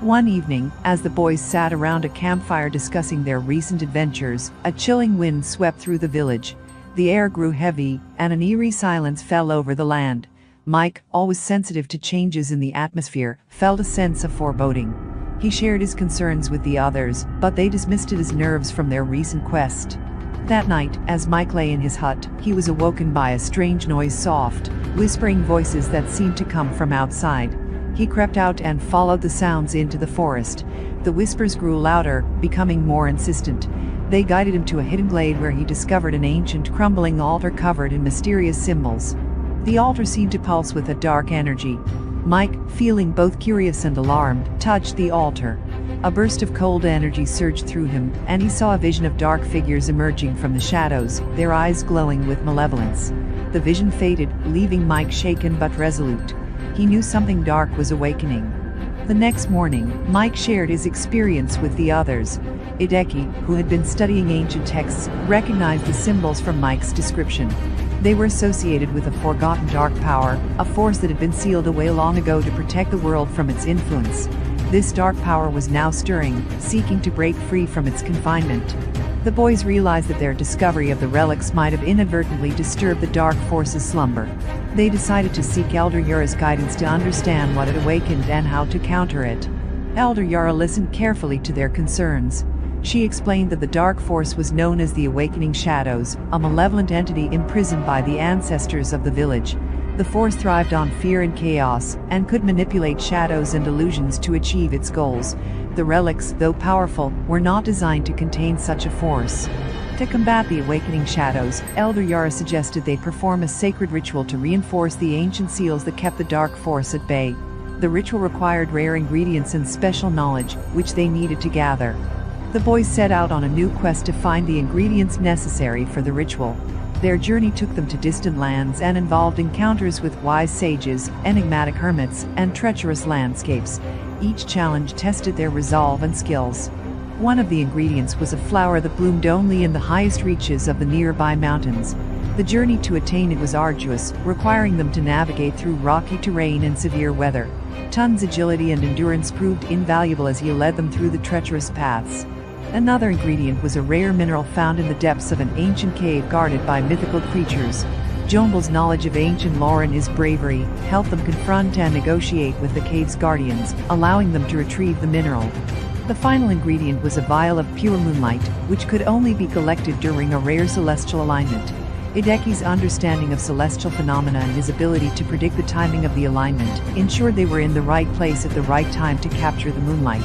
One evening, as the boys sat around a campfire discussing their recent adventures, a chilling wind swept through the village. The air grew heavy, and an eerie silence fell over the land. Mike, always sensitive to changes in the atmosphere, felt a sense of foreboding. He shared his concerns with the others, but they dismissed it as nerves from their recent quest. That night, as Mike lay in his hut, he was awoken by a strange noise, soft, whispering voices that seemed to come from outside. He crept out and followed the sounds into the forest. The whispers grew louder, becoming more insistent. They guided him to a hidden glade where he discovered an ancient, crumbling altar covered in mysterious symbols. The altar seemed to pulse with a dark energy. Mike, feeling both curious and alarmed, touched the altar. A burst of cold energy surged through him, and he saw a vision of dark figures emerging from the shadows, their eyes glowing with malevolence. The vision faded, leaving Mike shaken but resolute. He knew something dark was awakening. The next morning, Mike shared his experience with the others. Edeki, who had been studying ancient texts, recognized the symbols from Mike's description. They were associated with a forgotten dark power, a force that had been sealed away long ago to protect the world from its influence. This dark power was now stirring, seeking to break free from its confinement. The boys realized that their discovery of the relics might have inadvertently disturbed the dark force's slumber. They decided to seek Elder Yura's guidance to understand what had awakened and how to counter it. Elder Yura listened carefully to their concerns. She explained that the dark force was known as the Awakening Shadows, a malevolent entity imprisoned by the ancestors of the village. The force thrived on fear and chaos, and could manipulate shadows and illusions to achieve its goals. The relics, though powerful, were not designed to contain such a force. To combat the Awakening Shadows, Elder Yura suggested they perform a sacred ritual to reinforce the ancient seals that kept the dark force at bay. The ritual required rare ingredients and special knowledge, which they needed to gather. The boys set out on a new quest to find the ingredients necessary for the ritual. Their journey took them to distant lands and involved encounters with wise sages, enigmatic hermits, and treacherous landscapes. Each challenge tested their resolve and skills. One of the ingredients was a flower that bloomed only in the highest reaches of the nearby mountains. The journey to attain it was arduous, requiring them to navigate through rocky terrain and severe weather. Tunde's agility and endurance proved invaluable as he led them through the treacherous paths. Another ingredient was a rare mineral found in the depths of an ancient cave guarded by mythical creatures. Johnbull's knowledge of ancient lore and his bravery helped them confront and negotiate with the cave's guardians, allowing them to retrieve the mineral. The final ingredient was a vial of pure moonlight, which could only be collected during a rare celestial alignment. Edeki's understanding of celestial phenomena and his ability to predict the timing of the alignment ensured they were in the right place at the right time to capture the moonlight.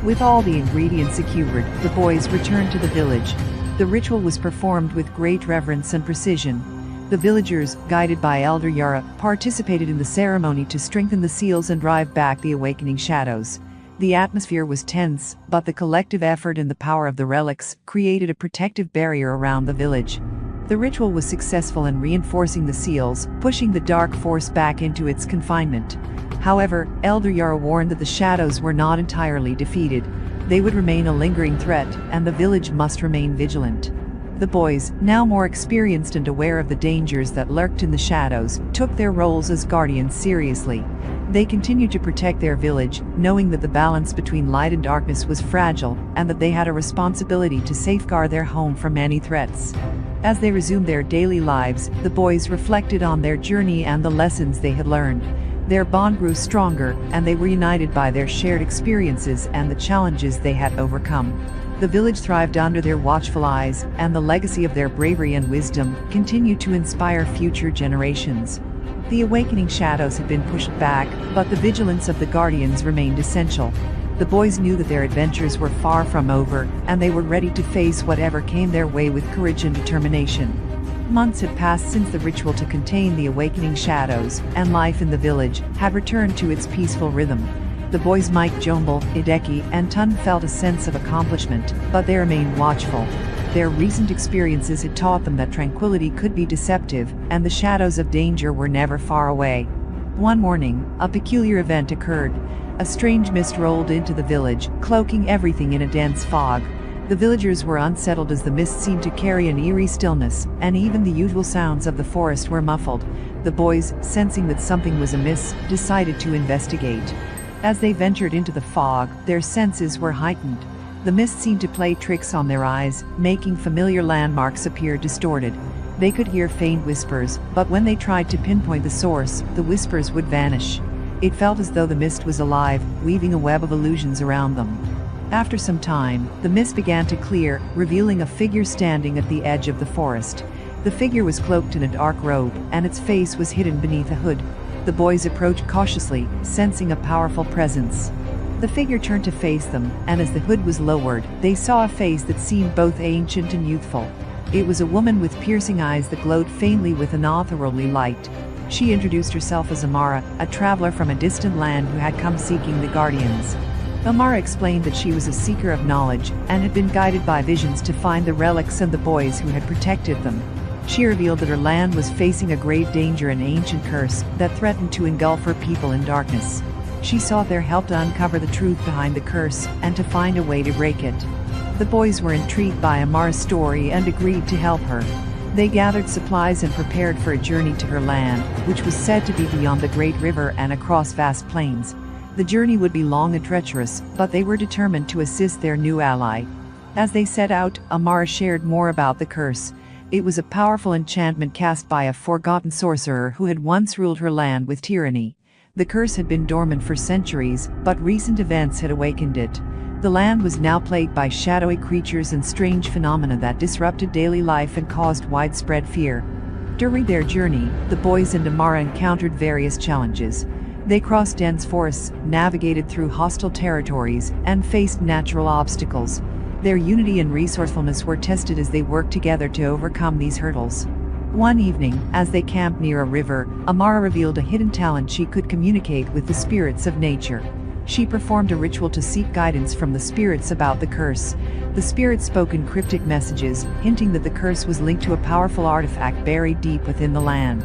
With all the ingredients secured, the boys returned to the village. The ritual was performed with great reverence and precision. The villagers, guided by Elder Yura, participated in the ceremony to strengthen the seals and drive back the Awakening Shadows. The atmosphere was tense, but the collective effort and the power of the relics created a protective barrier around the village. The ritual was successful in reinforcing the seals, pushing the dark force back into its confinement. However, Elder Yura warned that the shadows were not entirely defeated. They would remain a lingering threat, and the village must remain vigilant. The boys, now more experienced and aware of the dangers that lurked in the shadows, took their roles as guardians seriously. They continued to protect their village, knowing that the balance between light and darkness was fragile, and that they had a responsibility to safeguard their home from any threats. As they resumed their daily lives, the boys reflected on their journey and the lessons they had learned. Their bond grew stronger, and they were united by their shared experiences and the challenges they had overcome. The village thrived under their watchful eyes, and the legacy of their bravery and wisdom continued to inspire future generations. The awakening shadows had been pushed back, but the vigilance of the Guardians remained essential. The boys knew that their adventures were far from over, and they were ready to face whatever came their way with courage and determination. Months had passed since the ritual to contain the awakening shadows, and life in the village had returned to its peaceful rhythm. The boys Mike, Johnbull, Edeki, and Tunde felt a sense of accomplishment, but they remained watchful. Their recent experiences had taught them that tranquility could be deceptive, and the shadows of danger were never far away. One morning, a peculiar event occurred. A strange mist rolled into the village, cloaking everything in a dense fog. The villagers were unsettled as the mist seemed to carry an eerie stillness, and even the usual sounds of the forest were muffled. The boys, sensing that something was amiss, decided to investigate. As they ventured into the fog, their senses were heightened. The mist seemed to play tricks on their eyes, making familiar landmarks appear distorted. They could hear faint whispers, but when they tried to pinpoint the source, the whispers would vanish. It felt as though the mist was alive, weaving a web of illusions around them. After some time, the mist began to clear, revealing a figure standing at the edge of the forest. The figure was cloaked in a dark robe, and its face was hidden beneath a hood. The boys approached cautiously, sensing a powerful presence. The figure turned to face them, and as the hood was lowered, they saw a face that seemed both ancient and youthful. It was a woman with piercing eyes that glowed faintly with an otherworldly light. She introduced herself as Amara, a traveler from a distant land who had come seeking the Guardians. Amara explained that she was a seeker of knowledge, and had been guided by visions to find the relics and the boys who had protected them. She revealed that her land was facing a grave danger, an ancient curse that threatened to engulf her people in darkness. She sought their help to uncover the truth behind the curse, and to find a way to break it. The boys were intrigued by Amara's story and agreed to help her. They gathered supplies and prepared for a journey to her land, which was said to be beyond the great river and across vast plains. The journey would be long and treacherous, but they were determined to assist their new ally. As they set out, Amara shared more about the curse. It was a powerful enchantment cast by a forgotten sorcerer who had once ruled her land with tyranny. The curse had been dormant for centuries, but recent events had awakened it. The land was now plagued by shadowy creatures and strange phenomena that disrupted daily life and caused widespread fear. During their journey, the boys and Amara encountered various challenges. They crossed dense forests, navigated through hostile territories, and faced natural obstacles. Their unity and resourcefulness were tested as they worked together to overcome these hurdles. One evening, as they camped near a river, Amara revealed a hidden talent: she could communicate with the spirits of nature. She performed a ritual to seek guidance from the spirits about the curse. The spirits spoke in cryptic messages, hinting that the curse was linked to a powerful artifact buried deep within the land.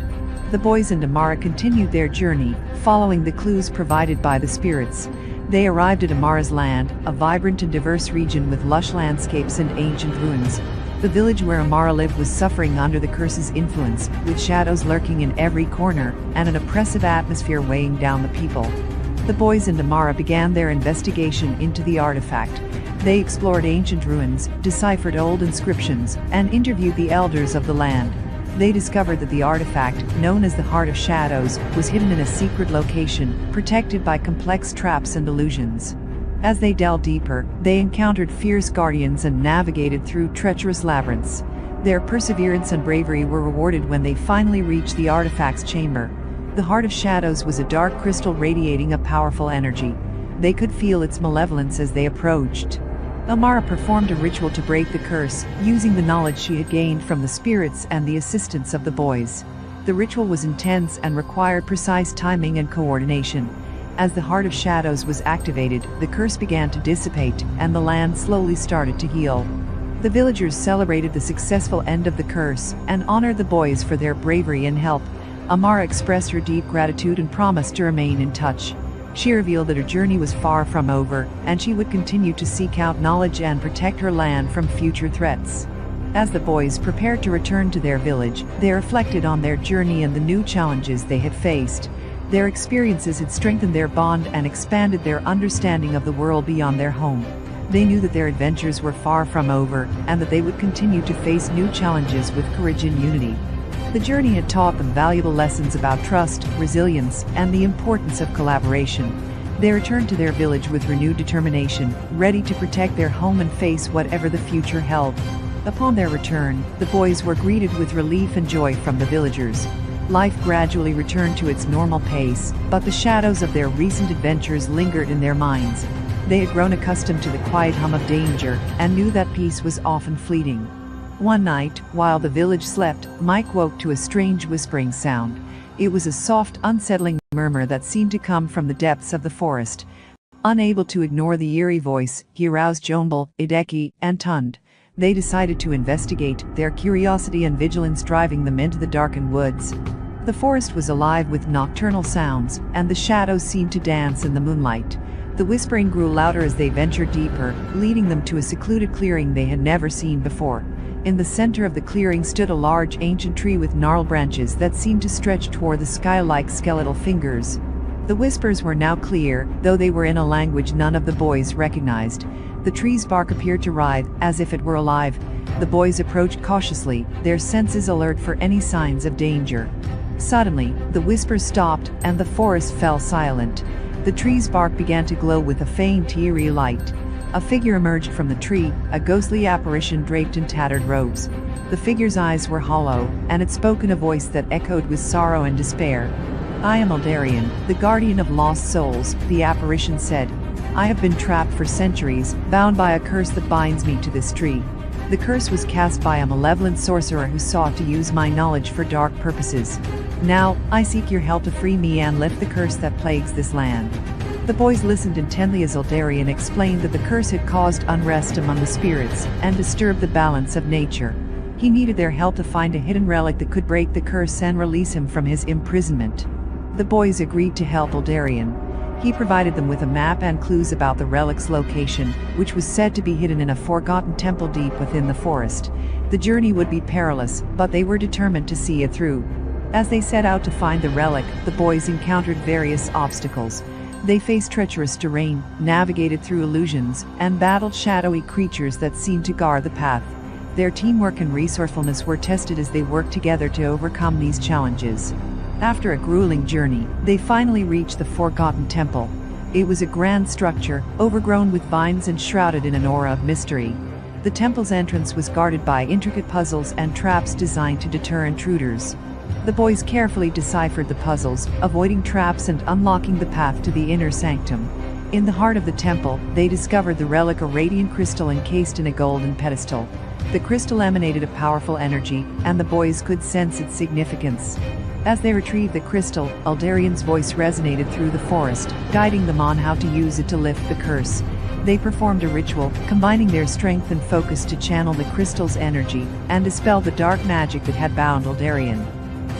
The boys and Amara continued their journey, following the clues provided by the spirits. They arrived at Amara's land, a vibrant and diverse region with lush landscapes and ancient ruins. The village where Amara lived was suffering under the curse's influence, with shadows lurking in every corner, and an oppressive atmosphere weighing down the people. The boys and Amara began their investigation into the artifact. They explored ancient ruins, deciphered old inscriptions, and interviewed the elders of the land. They discovered that the artifact, known as the Heart of Shadows, was hidden in a secret location, protected by complex traps and illusions. As they delved deeper, they encountered fierce guardians and navigated through treacherous labyrinths. Their perseverance and bravery were rewarded when they finally reached the artifact's chamber. The Heart of Shadows was a dark crystal radiating a powerful energy. They could feel its malevolence as they approached. Amara performed a ritual to break the curse, using the knowledge she had gained from the spirits and the assistance of the boys. The ritual was intense and required precise timing and coordination. As the Heart of Shadows was activated, the curse began to dissipate, and the land slowly started to heal. The villagers celebrated the successful end of the curse, and honored the boys for their bravery and help. Amara expressed her deep gratitude and promised to remain in touch. She revealed that her journey was far from over, and she would continue to seek out knowledge and protect her land from future threats. As the boys prepared to return to their village, they reflected on their journey and the new challenges they had faced. Their experiences had strengthened their bond and expanded their understanding of the world beyond their home. They knew that their adventures were far from over, and that they would continue to face new challenges with courage and unity. The journey had taught them valuable lessons about trust, resilience, and the importance of collaboration. They returned to their village with renewed determination, ready to protect their home and face whatever the future held. Upon their return, the boys were greeted with relief and joy from the villagers. Life gradually returned to its normal pace, but the shadows of their recent adventures lingered in their minds. They had grown accustomed to the quiet hum of danger, and knew that peace was often fleeting. One night, while the village slept, Mike woke to a strange whispering sound. It was a soft, unsettling murmur that seemed to come from the depths of the forest. Unable to ignore the eerie voice, he aroused Johnbull, Edeki, and Tunde. They decided to investigate, their curiosity and vigilance driving them into the darkened woods. The forest was alive with nocturnal sounds, and the shadows seemed to dance in the moonlight. The whispering grew louder as they ventured deeper, leading them to a secluded clearing they had never seen before. In the center of the clearing stood a large ancient tree with gnarled branches that seemed to stretch toward the sky like skeletal fingers. The whispers were now clear, though they were in a language none of the boys recognized. The tree's bark appeared to writhe, as if it were alive. The boys approached cautiously, their senses alert for any signs of danger. Suddenly, the whispers stopped, and the forest fell silent. The tree's bark began to glow with a faint, eerie light. A figure emerged from the tree, a ghostly apparition draped in tattered robes. The figure's eyes were hollow, and it spoke in a voice that echoed with sorrow and despair. "I am Eldarian, the guardian of lost souls," the apparition said. "I have been trapped for centuries, bound by a curse that binds me to this tree. The curse was cast by a malevolent sorcerer who sought to use my knowledge for dark purposes. Now, I seek your help to free me and lift the curse that plagues this land." The boys listened intently as Eldarian explained that the curse had caused unrest among the spirits and disturbed the balance of nature. He needed their help to find a hidden relic that could break the curse and release him from his imprisonment. The boys agreed to help Eldarian. He provided them with a map and clues about the relic's location, which was said to be hidden in a forgotten temple deep within the forest. The journey would be perilous, but they were determined to see it through. As they set out to find the relic, the boys encountered various obstacles. They faced treacherous terrain, navigated through illusions, and battled shadowy creatures that seemed to guard the path. Their teamwork and resourcefulness were tested as they worked together to overcome these challenges. After a grueling journey, they finally reached the forgotten temple. It was a grand structure, overgrown with vines and shrouded in an aura of mystery. The temple's entrance was guarded by intricate puzzles and traps designed to deter intruders. The boys carefully deciphered the puzzles, avoiding traps and unlocking the path to the inner sanctum. In the heart of the temple, they discovered the relic, a radiant crystal encased in a golden pedestal. The crystal emanated a powerful energy, and the boys could sense its significance. As they retrieved the crystal, Eldarian's voice resonated through the forest, guiding them on how to use it to lift the curse. They performed a ritual, combining their strength and focus to channel the crystal's energy and dispel the dark magic that had bound Eldarian.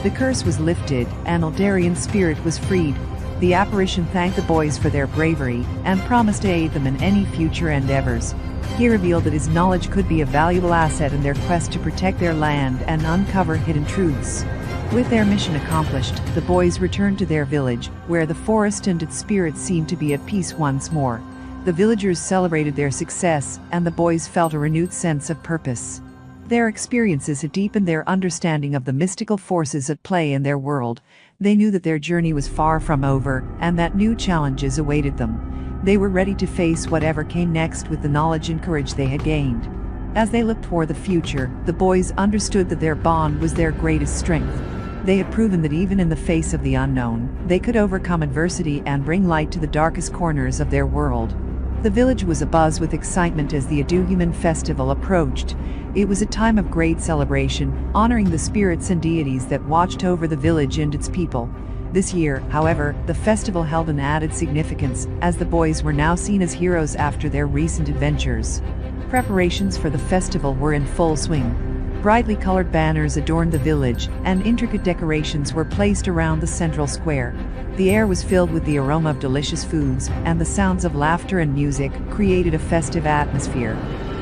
The curse was lifted, and Eldarian's spirit was freed. The apparition thanked the boys for their bravery and promised to aid them in any future endeavors. He revealed that his knowledge could be a valuable asset in their quest to protect their land and uncover hidden truths. With their mission accomplished, the boys returned to their village, where the forest and its spirits seemed to be at peace once more. The villagers celebrated their success, and the boys felt a renewed sense of purpose. Their experiences had deepened their understanding of the mystical forces at play in their world. They knew that their journey was far from over, and that new challenges awaited them. They were ready to face whatever came next with the knowledge and courage they had gained. As they looked toward the future, the boys understood that their bond was their greatest strength. They had proven that even in the face of the unknown, they could overcome adversity and bring light to the darkest corners of their world. The village was abuzz with excitement as the Aduhuman festival approached. It was a time of great celebration, honoring the spirits and deities that watched over the village and its people. This year, however, the festival held an added significance, as the boys were now seen as heroes after their recent adventures. Preparations for the festival were in full swing. Brightly colored banners adorned the village, and intricate decorations were placed around the central square. The air was filled with the aroma of delicious foods, and the sounds of laughter and music created a festive atmosphere.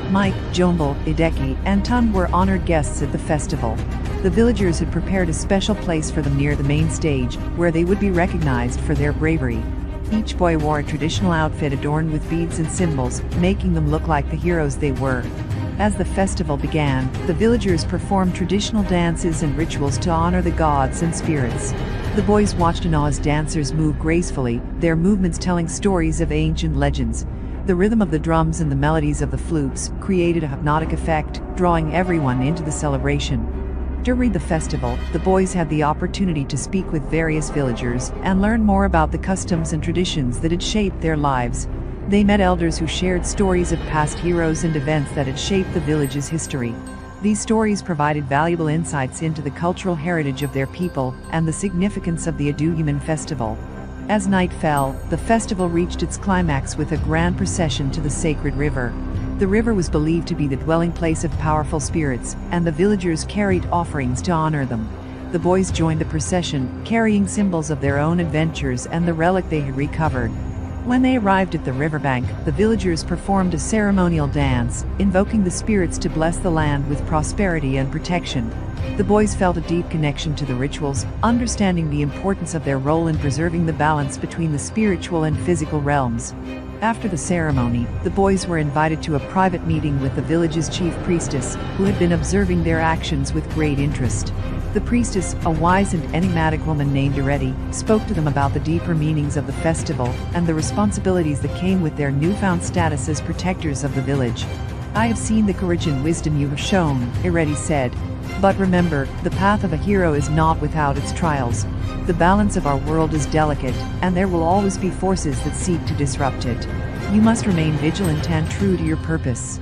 Mike, Johnbull, Edeki, and Tunde were honored guests at the festival. The villagers had prepared a special place for them near the main stage, where they would be recognized for their bravery. Each boy wore a traditional outfit adorned with beads and symbols, making them look like the heroes they were. As the festival began, the villagers performed traditional dances and rituals to honor the gods and spirits. The boys watched in awe as dancers moved gracefully, their movements telling stories of ancient legends. The rhythm of the drums and the melodies of the flutes created a hypnotic effect, drawing everyone into the celebration. During the festival, the boys had the opportunity to speak with various villagers and learn more about the customs and traditions that had shaped their lives. They met elders who shared stories of past heroes and events that had shaped the village's history. These stories provided valuable insights into the cultural heritage of their people and the significance of the Aduyaman festival. As night fell, the festival reached its climax with a grand procession to the sacred river. The river was believed to be the dwelling place of powerful spirits, and the villagers carried offerings to honor them. The boys joined the procession, carrying symbols of their own adventures and the relic they had recovered. When they arrived at the riverbank, the villagers performed a ceremonial dance, invoking the spirits to bless the land with prosperity and protection. The boys felt a deep connection to the rituals, understanding the importance of their role in preserving the balance between the spiritual and physical realms. After the ceremony, the boys were invited to a private meeting with the village's chief priestess, who had been observing their actions with great interest. The priestess, a wise and enigmatic woman named Edeki, spoke to them about the deeper meanings of the festival and the responsibilities that came with their newfound status as protectors of the village. "I have seen the courage and wisdom you have shown," Edeki said. "But remember, the path of a hero is not without its trials. The balance of our world is delicate, and there will always be forces that seek to disrupt it. You must remain vigilant and true to your purpose."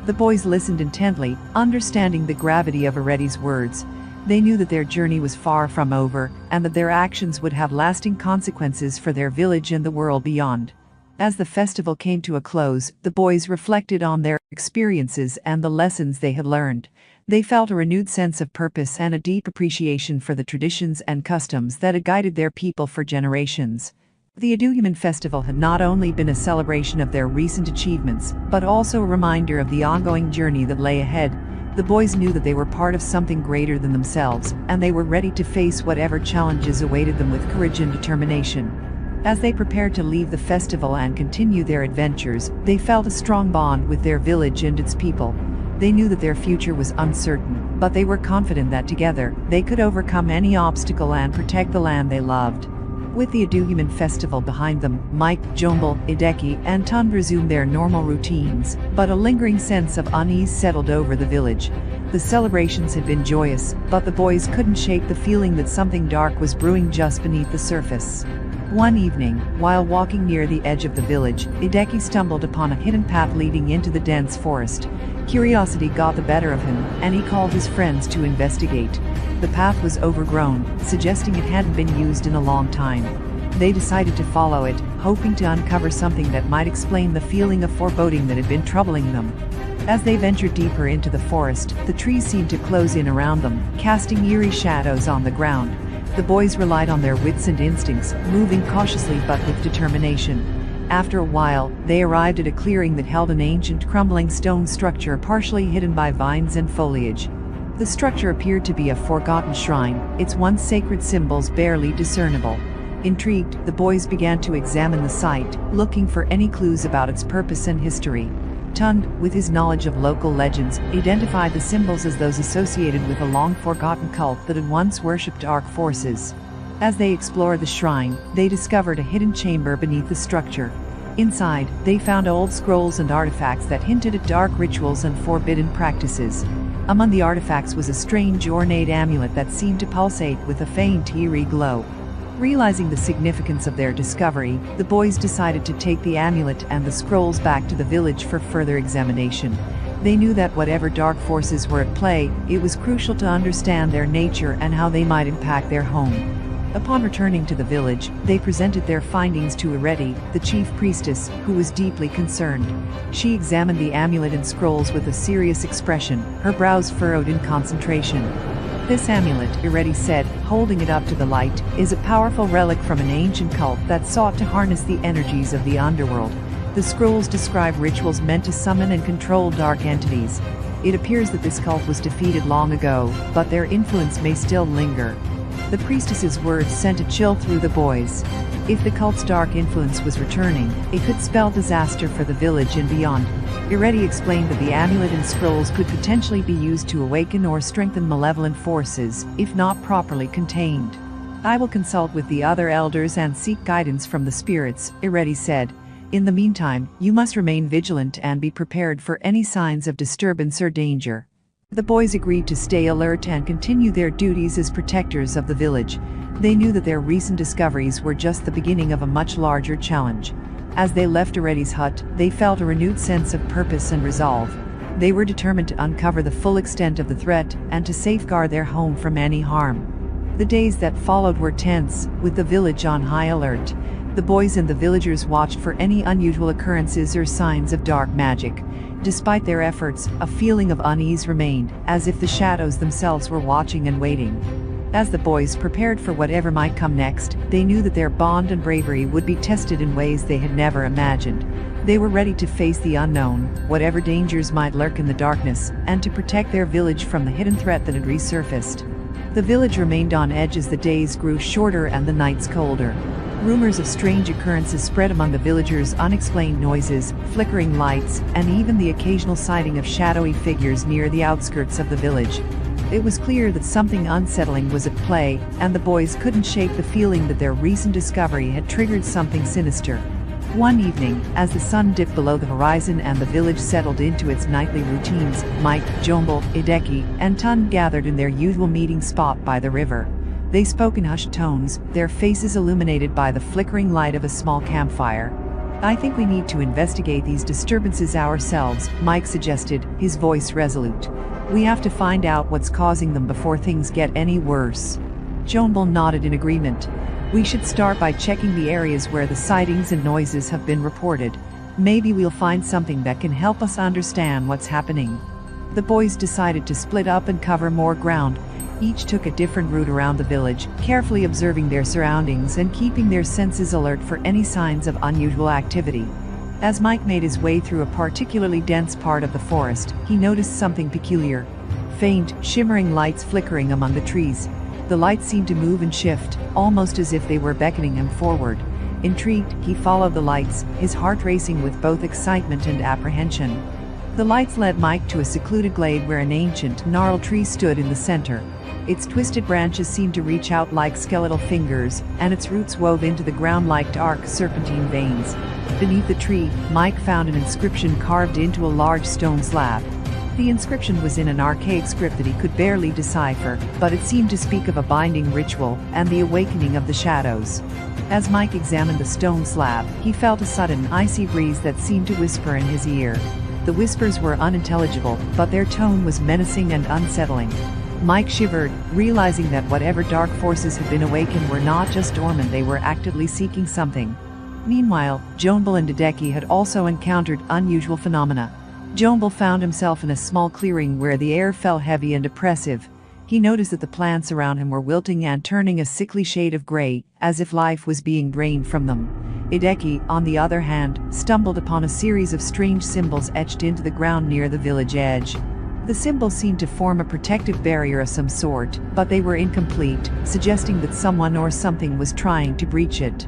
The boys listened intently, understanding the gravity of Edeki's words. They knew that their journey was far from over, and that their actions would have lasting consequences for their village and the world beyond. As the festival came to a close, the boys reflected on their experiences and the lessons they had learned. They felt a renewed sense of purpose and a deep appreciation for the traditions and customs that had guided their people for generations. The Aduyaman festival had not only been a celebration of their recent achievements, but also a reminder of the ongoing journey that lay ahead. The boys knew that they were part of something greater than themselves, and they were ready to face whatever challenges awaited them with courage and determination. As they prepared to leave the festival and continue their adventures, they felt a strong bond with their village and its people. They knew that their future was uncertain, but they were confident that together, they could overcome any obstacle and protect the land they loved. With the Aduyaman festival behind them, Mike, Johnbull, Edeki, and Tunde resumed their normal routines, but a lingering sense of unease settled over the village. The celebrations had been joyous, but the boys couldn't shake the feeling that something dark was brewing just beneath the surface. One evening, while walking near the edge of the village, Edeki stumbled upon a hidden path leading into the dense forest. Curiosity got the better of him, and he called his friends to investigate. The path was overgrown, suggesting it hadn't been used in a long time. They decided to follow it, hoping to uncover something that might explain the feeling of foreboding that had been troubling them. As they ventured deeper into the forest, the trees seemed to close in around them, casting eerie shadows on the ground. The boys relied on their wits and instincts, moving cautiously but with determination. After a while, they arrived at a clearing that held an ancient crumbling stone structure partially hidden by vines and foliage. The structure appeared to be a forgotten shrine, its once sacred symbols barely discernible. Intrigued, the boys began to examine the site, looking for any clues about its purpose and history. Tunde, with his knowledge of local legends, identified the symbols as those associated with a long-forgotten cult that had once worshipped dark forces. As they explored the shrine, they discovered a hidden chamber beneath the structure. Inside, they found old scrolls and artifacts that hinted at dark rituals and forbidden practices. Among the artifacts was a strange ornate amulet that seemed to pulsate with a faint eerie glow. Realizing the significance of their discovery, the boys decided to take the amulet and the scrolls back to the village for further examination. They knew that whatever dark forces were at play, it was crucial to understand their nature and how they might impact their home. Upon returning to the village, they presented their findings to Edeki, the chief priestess, who was deeply concerned. She examined the amulet and scrolls with a serious expression, her brows furrowed in concentration. "This amulet," Edeki said, holding it up to the light, "is a powerful relic from an ancient cult that sought to harness the energies of the underworld. The scrolls describe rituals meant to summon and control dark entities. It appears that this cult was defeated long ago, but their influence may still linger. The priestess's words sent a chill through the boys. If the cult's dark influence was returning, it could spell disaster for the village and beyond. Edeki explained that the amulet and scrolls could potentially be used to awaken or strengthen malevolent forces, if not properly contained. I will consult with the other elders and seek guidance from the spirits, Edeki said. In the meantime, you must remain vigilant and be prepared for any signs of disturbance or danger. The boys agreed to stay alert and continue their duties as protectors of the village. They knew that their recent discoveries were just the beginning of a much larger challenge. As they left Edeki's hut, they felt a renewed sense of purpose and resolve. They were determined to uncover the full extent of the threat and to safeguard their home from any harm. The days that followed were tense, with the village on high alert. The boys and the villagers watched for any unusual occurrences or signs of dark magic. Despite their efforts, a feeling of unease remained, as if the shadows themselves were watching and waiting. As the boys prepared for whatever might come next, they knew that their bond and bravery would be tested in ways they had never imagined. They were ready to face the unknown, whatever dangers might lurk in the darkness, and to protect their village from the hidden threat that had resurfaced. The village remained on edge as the days grew shorter and the nights colder. Rumors of strange occurrences spread among the villagers, unexplained noises, flickering lights, and even the occasional sighting of shadowy figures near the outskirts of the village. It was clear that something unsettling was at play, and the boys couldn't shake the feeling that their recent discovery had triggered something sinister. One evening, as the sun dipped below the horizon and the village settled into its nightly routines, Mike, Johnbull, Edeki, and Tunde gathered in their usual meeting spot by the river. They spoke in hushed tones, their faces illuminated by the flickering light of a small campfire. I think we need to investigate these disturbances ourselves, Mike suggested, his voice resolute. We have to find out what's causing them before things get any worse. Johnbull nodded in agreement. We should start by checking the areas where the sightings and noises have been reported. Maybe we'll find something that can help us understand what's happening. The boys decided to split up and cover more ground. Each took a different route around the village, carefully observing their surroundings and keeping their senses alert for any signs of unusual activity. As Mike made his way through a particularly dense part of the forest, he noticed something peculiar. Faint, shimmering lights flickering among the trees. The lights seemed to move and shift, almost as if they were beckoning him forward. Intrigued, he followed the lights, his heart racing with both excitement and apprehension. The lights led Mike to a secluded glade where an ancient, gnarled tree stood in the center. Its twisted branches seemed to reach out like skeletal fingers, and its roots wove into the ground like dark, serpentine veins. Beneath the tree, Mike found an inscription carved into a large stone slab. The inscription was in an archaic script that he could barely decipher, but it seemed to speak of a binding ritual and the awakening of the shadows. As Mike examined the stone slab, he felt a sudden, icy breeze that seemed to whisper in his ear. The whispers were unintelligible, but their tone was menacing and unsettling. Mike shivered, realizing that whatever dark forces had been awakened were not just dormant, they were actively seeking something. Meanwhile, Johnbull and Edeki had also encountered unusual phenomena. Johnbull found himself in a small clearing where the air felt heavy and oppressive. He noticed that the plants around him were wilting and turning a sickly shade of gray, as if life was being drained from them. Edeki, on the other hand, stumbled upon a series of strange symbols etched into the ground near the village edge. The symbols seemed to form a protective barrier of some sort, but they were incomplete, suggesting that someone or something was trying to breach it.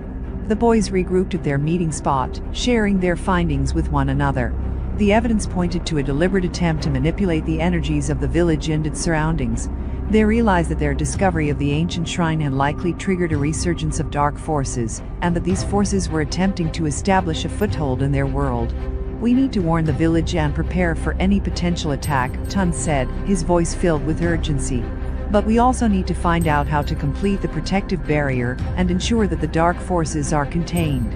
The boys regrouped at their meeting spot, sharing their findings with one another. The evidence pointed to a deliberate attempt to manipulate the energies of the village and its surroundings. They realized that their discovery of the ancient shrine had likely triggered a resurgence of dark forces, and that these forces were attempting to establish a foothold in their world. We need to warn the village and prepare for any potential attack, Tunde said, his voice filled with urgency. But we also need to find out how to complete the protective barrier and ensure that the dark forces are contained.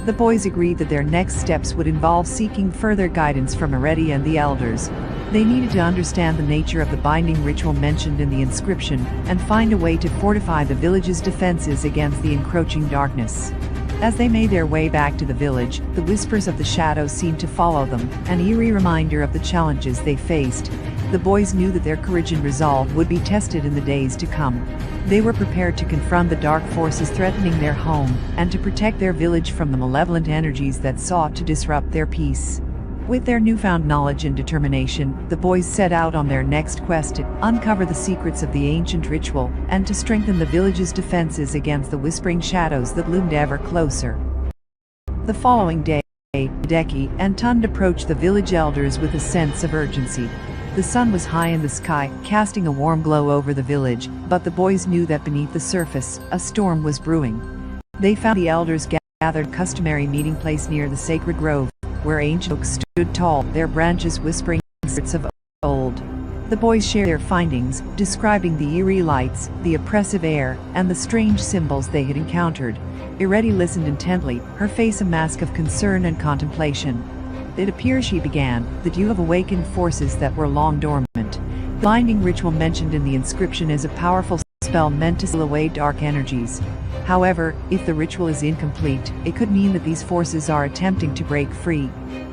The boys agreed that their next steps would involve seeking further guidance from Edeki and the elders. They needed to understand the nature of the binding ritual mentioned in the inscription and find a way to fortify the village's defenses against the encroaching darkness. As they made their way back to the village, the whispers of the shadows seemed to follow them, an eerie reminder of the challenges they faced. The boys knew that their courage and resolve would be tested in the days to come. They were prepared to confront the dark forces threatening their home and to protect their village from the malevolent energies that sought to disrupt their peace. With their newfound knowledge and determination, the boys set out on their next quest to uncover the secrets of the ancient ritual and to strengthen the village's defenses against the whispering shadows that loomed ever closer. The following day, Edeki and Tunde approached the village elders with a sense of urgency. The sun was high in the sky, casting a warm glow over the village, but the boys knew that beneath the surface, a storm was brewing. They found the elders gathered customary meeting place near the sacred grove, where ancient oaks stood tall, their branches whispering secrets of old. The boys shared their findings, describing the eerie lights, the oppressive air, and the strange symbols they had encountered. Edeki listened intently, her face a mask of concern and contemplation. It appears, she began, that you have awakened forces that were long dormant. The binding ritual mentioned in the inscription is a powerful spell meant to seal away dark energies. However, if the ritual is incomplete, it could mean that these forces are attempting to break free.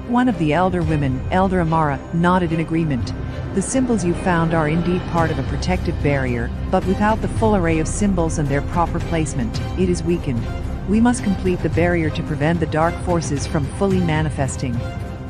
One of the elder women, Elder Amara, nodded in agreement. The symbols you found are indeed part of a protective barrier, but without the full array of symbols and their proper placement, it is weakened. We must complete the barrier to prevent the dark forces from fully manifesting.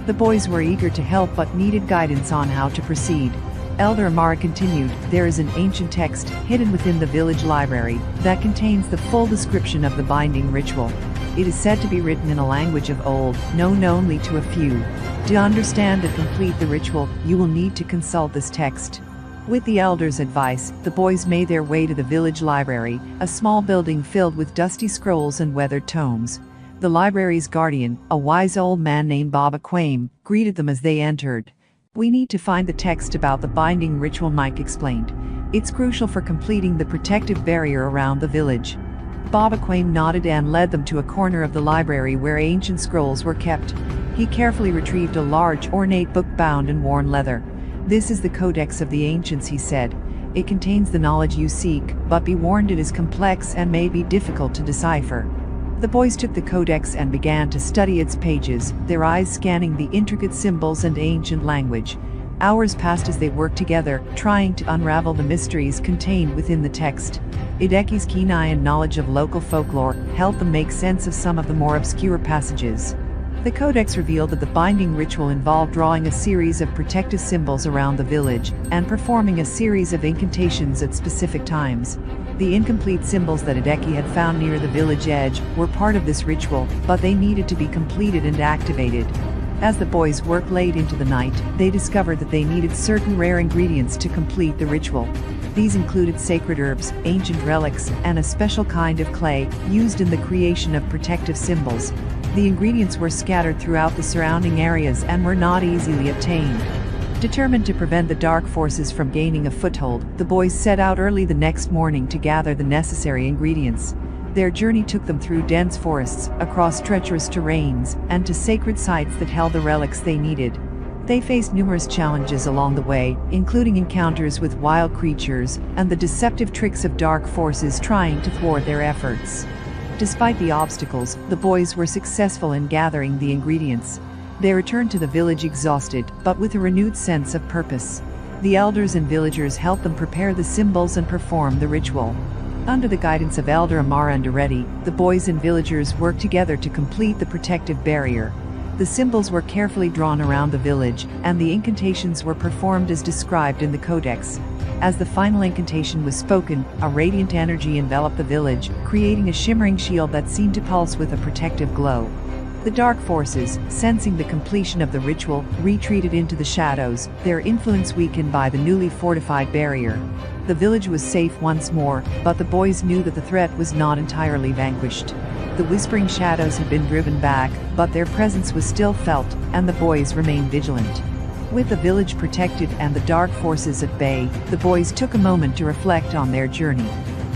The boys were eager to help but needed guidance on how to proceed. Elder Amara continued, there is an ancient text hidden within the village library that contains the full description of the binding ritual. It is said to be written in a language of old, known only to a few. To understand and complete the ritual, you will need to consult this text. With the elders' advice, the boys made their way to the village library, a small building filled with dusty scrolls and weathered tomes. The library's guardian, a wise old man named Awaken, greeted them as they entered. We need to find the text about the binding ritual, Mike explained. It's crucial for completing the protective barrier around the village. Awaken nodded and led them to a corner of the library where ancient scrolls were kept. He carefully retrieved a large, ornate book bound in worn leather. This is the Codex of the Ancients, he said. It contains the knowledge you seek, but be warned it is complex and may be difficult to decipher. The boys took the codex and began to study its pages, their eyes scanning the intricate symbols and ancient language. Hours passed as they worked together, trying to unravel the mysteries contained within the text. Edeki's keen eye and knowledge of local folklore helped them make sense of some of the more obscure passages. The codex revealed that the binding ritual involved drawing a series of protective symbols around the village and performing a series of incantations at specific times. The incomplete symbols that Edeki had found near the village edge were part of this ritual, but they needed to be completed and activated. As the boys worked late into the night, they discovered that they needed certain rare ingredients to complete the ritual. These included sacred herbs, ancient relics, and a special kind of clay used in the creation of protective symbols. The ingredients were scattered throughout the surrounding areas and were not easily obtained. Determined to prevent the dark forces from gaining a foothold, the boys set out early the next morning to gather the necessary ingredients. Their journey took them through dense forests, across treacherous terrains, and to sacred sites that held the relics they needed. They faced numerous challenges along the way, including encounters with wild creatures and the deceptive tricks of dark forces trying to thwart their efforts. Despite the obstacles, the boys were successful in gathering the ingredients. They returned to the village exhausted, but with a renewed sense of purpose. The elders and villagers helped them prepare the symbols and perform the ritual. Under the guidance of Elder Amara and Edeki, the boys and villagers worked together to complete the protective barrier. The symbols were carefully drawn around the village, and the incantations were performed as described in the codex. As the final incantation was spoken, a radiant energy enveloped the village, creating a shimmering shield that seemed to pulse with a protective glow. The dark forces, sensing the completion of the ritual, retreated into the shadows, their influence weakened by the newly fortified barrier. The village was safe once more, but the boys knew that the threat was not entirely vanquished. The whispering shadows had been driven back, but their presence was still felt, and the boys remained vigilant. With the village protected and the dark forces at bay, the boys took a moment to reflect on their journey.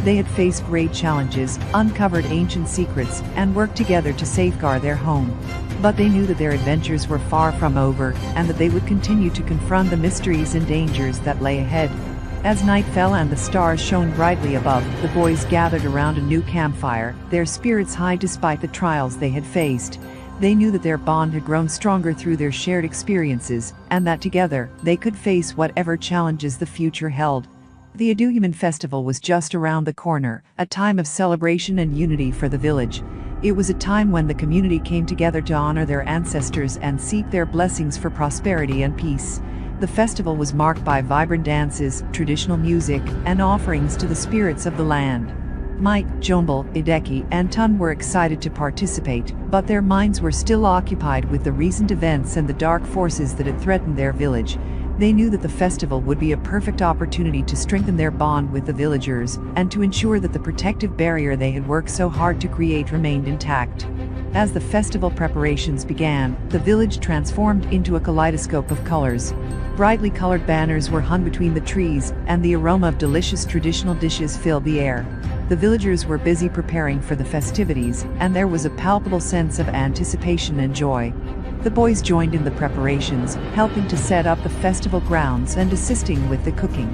They had faced great challenges, uncovered ancient secrets, and worked together to safeguard their home. But they knew that their adventures were far from over, and that they would continue to confront the mysteries and dangers that lay ahead. As night fell and the stars shone brightly above, the boys gathered around a new campfire, their spirits high despite the trials they had faced. They knew that their bond had grown stronger through their shared experiences, and that together, they could face whatever challenges the future held. The Aduyaman festival was just around the corner, a time of celebration and unity for the village. It was a time when the community came together to honor their ancestors and seek their blessings for prosperity and peace. The festival was marked by vibrant dances, traditional music, and offerings to the spirits of the land. Mike, Johnbull, Edeki, and Tunde were excited to participate, but their minds were still occupied with the recent events and the dark forces that had threatened their village. They knew that the festival would be a perfect opportunity to strengthen their bond with the villagers and to ensure that the protective barrier they had worked so hard to create remained intact. As the festival preparations began, the village transformed into a kaleidoscope of colors. Brightly colored banners were hung between the trees, and the aroma of delicious traditional dishes filled the air. The villagers were busy preparing for the festivities, and there was a palpable sense of anticipation and joy. The boys joined in the preparations, helping to set up the festival grounds and assisting with the cooking.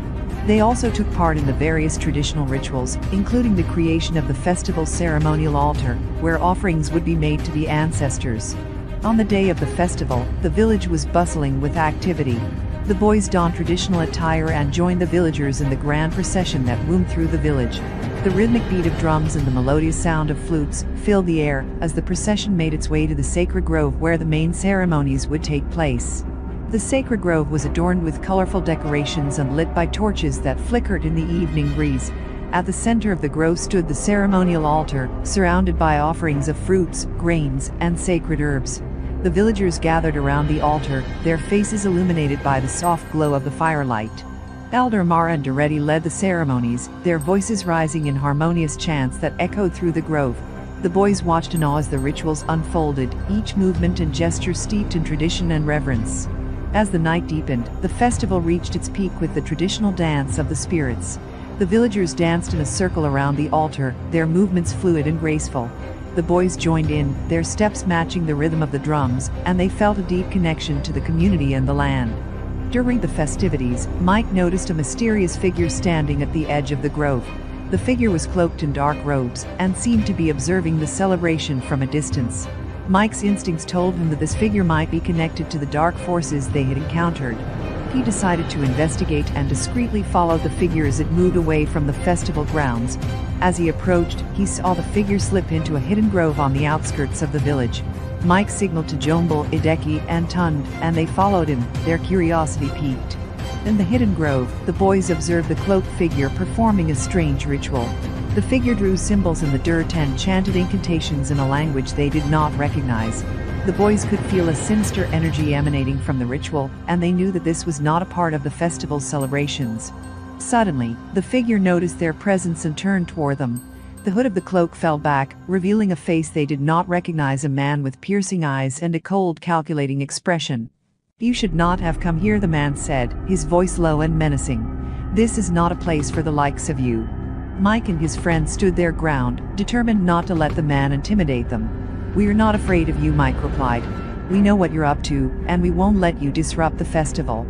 They also took part in the various traditional rituals, including the creation of the festival ceremonial altar, where offerings would be made to the ancestors. On the day of the festival, the village was bustling with activity. The boys donned traditional attire and joined the villagers in the grand procession that wound through the village. The rhythmic beat of drums and the melodious sound of flutes filled the air as the procession made its way to the sacred grove where the main ceremonies would take place. The sacred grove was adorned with colorful decorations and lit by torches that flickered in the evening breeze. At the center of the grove stood the ceremonial altar, surrounded by offerings of fruits, grains, and sacred herbs. The villagers gathered around the altar, their faces illuminated by the soft glow of the firelight. Elder Mara and Edeki led the ceremonies, their voices rising in harmonious chants that echoed through the grove. The boys watched in awe as the rituals unfolded, each movement and gesture steeped in tradition and reverence. As the night deepened, the festival reached its peak with the traditional dance of the spirits. The villagers danced in a circle around the altar, their movements fluid and graceful. The boys joined in, their steps matching the rhythm of the drums, and they felt a deep connection to the community and the land. During the festivities, Mike noticed a mysterious figure standing at the edge of the grove. The figure was cloaked in dark robes and seemed to be observing the celebration from a distance. Mike's instincts told him that this figure might be connected to the dark forces they had encountered. He decided to investigate and discreetly follow the figure as it moved away from the festival grounds. As he approached, he saw the figure slip into a hidden grove on the outskirts of the village. Mike signaled to Johnbull, Edeki, and Tunde, and they followed him, their curiosity piqued. In the hidden grove, the boys observed the cloaked figure performing a strange ritual. The figure drew symbols in the dirt and chanted incantations in a language they did not recognize. The boys could feel a sinister energy emanating from the ritual, and they knew that this was not a part of the festival's celebrations. Suddenly, the figure noticed their presence and turned toward them. The hood of the cloak fell back, revealing a face they did not recognize, a man with piercing eyes and a cold, calculating expression. "You should not have come here," the man said, his voice low and menacing. "This is not a place for the likes of you." Mike and his friend stood their ground, determined not to let the man intimidate them. "We're not afraid of you," Mike replied. "We know what you're up to, and we won't let you disrupt the festival."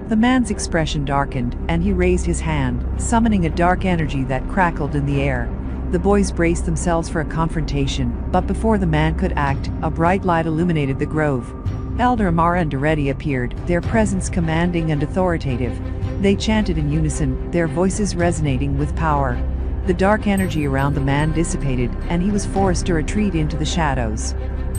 The man's expression darkened, and he raised his hand, summoning a dark energy that crackled in the air. The boys braced themselves for a confrontation, but before the man could act, a bright light illuminated the grove. Elder Mara and Edeki appeared, their presence commanding and authoritative. They chanted in unison, their voices resonating with power. The dark energy around the man dissipated, and he was forced to retreat into the shadows.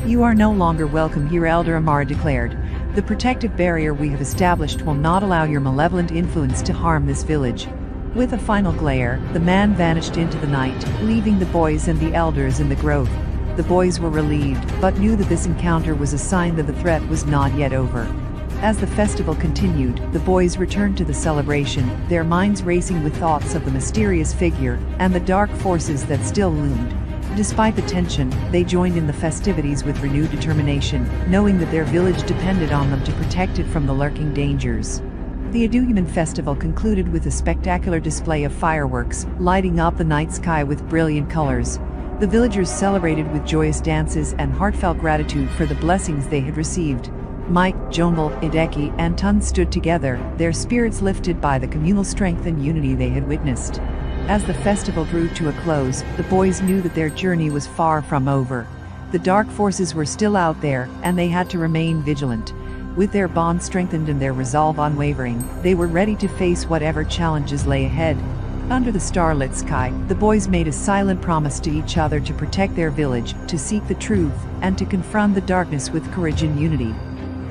"You are no longer welcome here," Elder Mara declared. "The protective barrier we have established will not allow your malevolent influence to harm this village." With a final glare, the man vanished into the night, leaving the boys and the elders in the grove. The boys were relieved, but knew that this encounter was a sign that the threat was not yet over. As the festival continued, the boys returned to the celebration, their minds racing with thoughts of the mysterious figure and the dark forces that still loomed. Despite the tension, they joined in the festivities with renewed determination, knowing that their village depended on them to protect it from the lurking dangers. The Edeki festival concluded with a spectacular display of fireworks, lighting up the night sky with brilliant colors. The villagers celebrated with joyous dances and heartfelt gratitude for the blessings they had received. Mike, Johnbull, Edeki, and Tunde stood together, their spirits lifted by the communal strength and unity they had witnessed. As the festival drew to a close, the boys knew that their journey was far from over. The dark forces were still out there, and they had to remain vigilant. With their bond strengthened and their resolve unwavering, they were ready to face whatever challenges lay ahead. Under the starlit sky, the boys made a silent promise to each other to protect their village, to seek the truth, and to confront the darkness with courage and unity.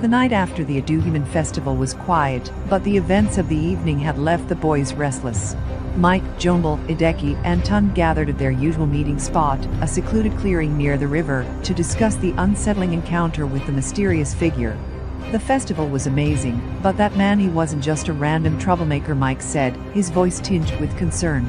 The night after the Aduhuman festival was quiet, but the events of the evening had left the boys restless. Mike, Johnbull, Edeki, and Tunde gathered at their usual meeting spot, a secluded clearing near the river, to discuss the unsettling encounter with the mysterious figure. The festival was amazing, but that man, he wasn't just a random troublemaker, Mike said, his voice tinged with concern.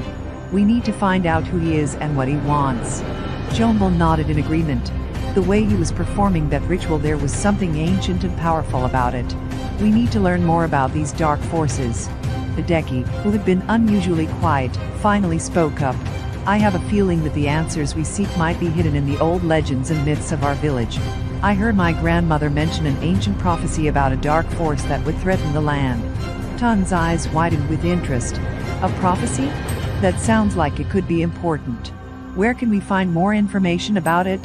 We need to find out who he is and what he wants. Johnbull nodded in agreement. The way he was performing that ritual, there was something ancient and powerful about it. We need to learn more about these dark forces. Edeki, who had been unusually quiet, finally spoke up. I have a feeling that the answers we seek might be hidden in the old legends and myths of our village. I heard my grandmother mention an ancient prophecy about a dark force that would threaten the land. Tunde's eyes widened with interest. A prophecy? That sounds like it could be important. Where can we find more information about it?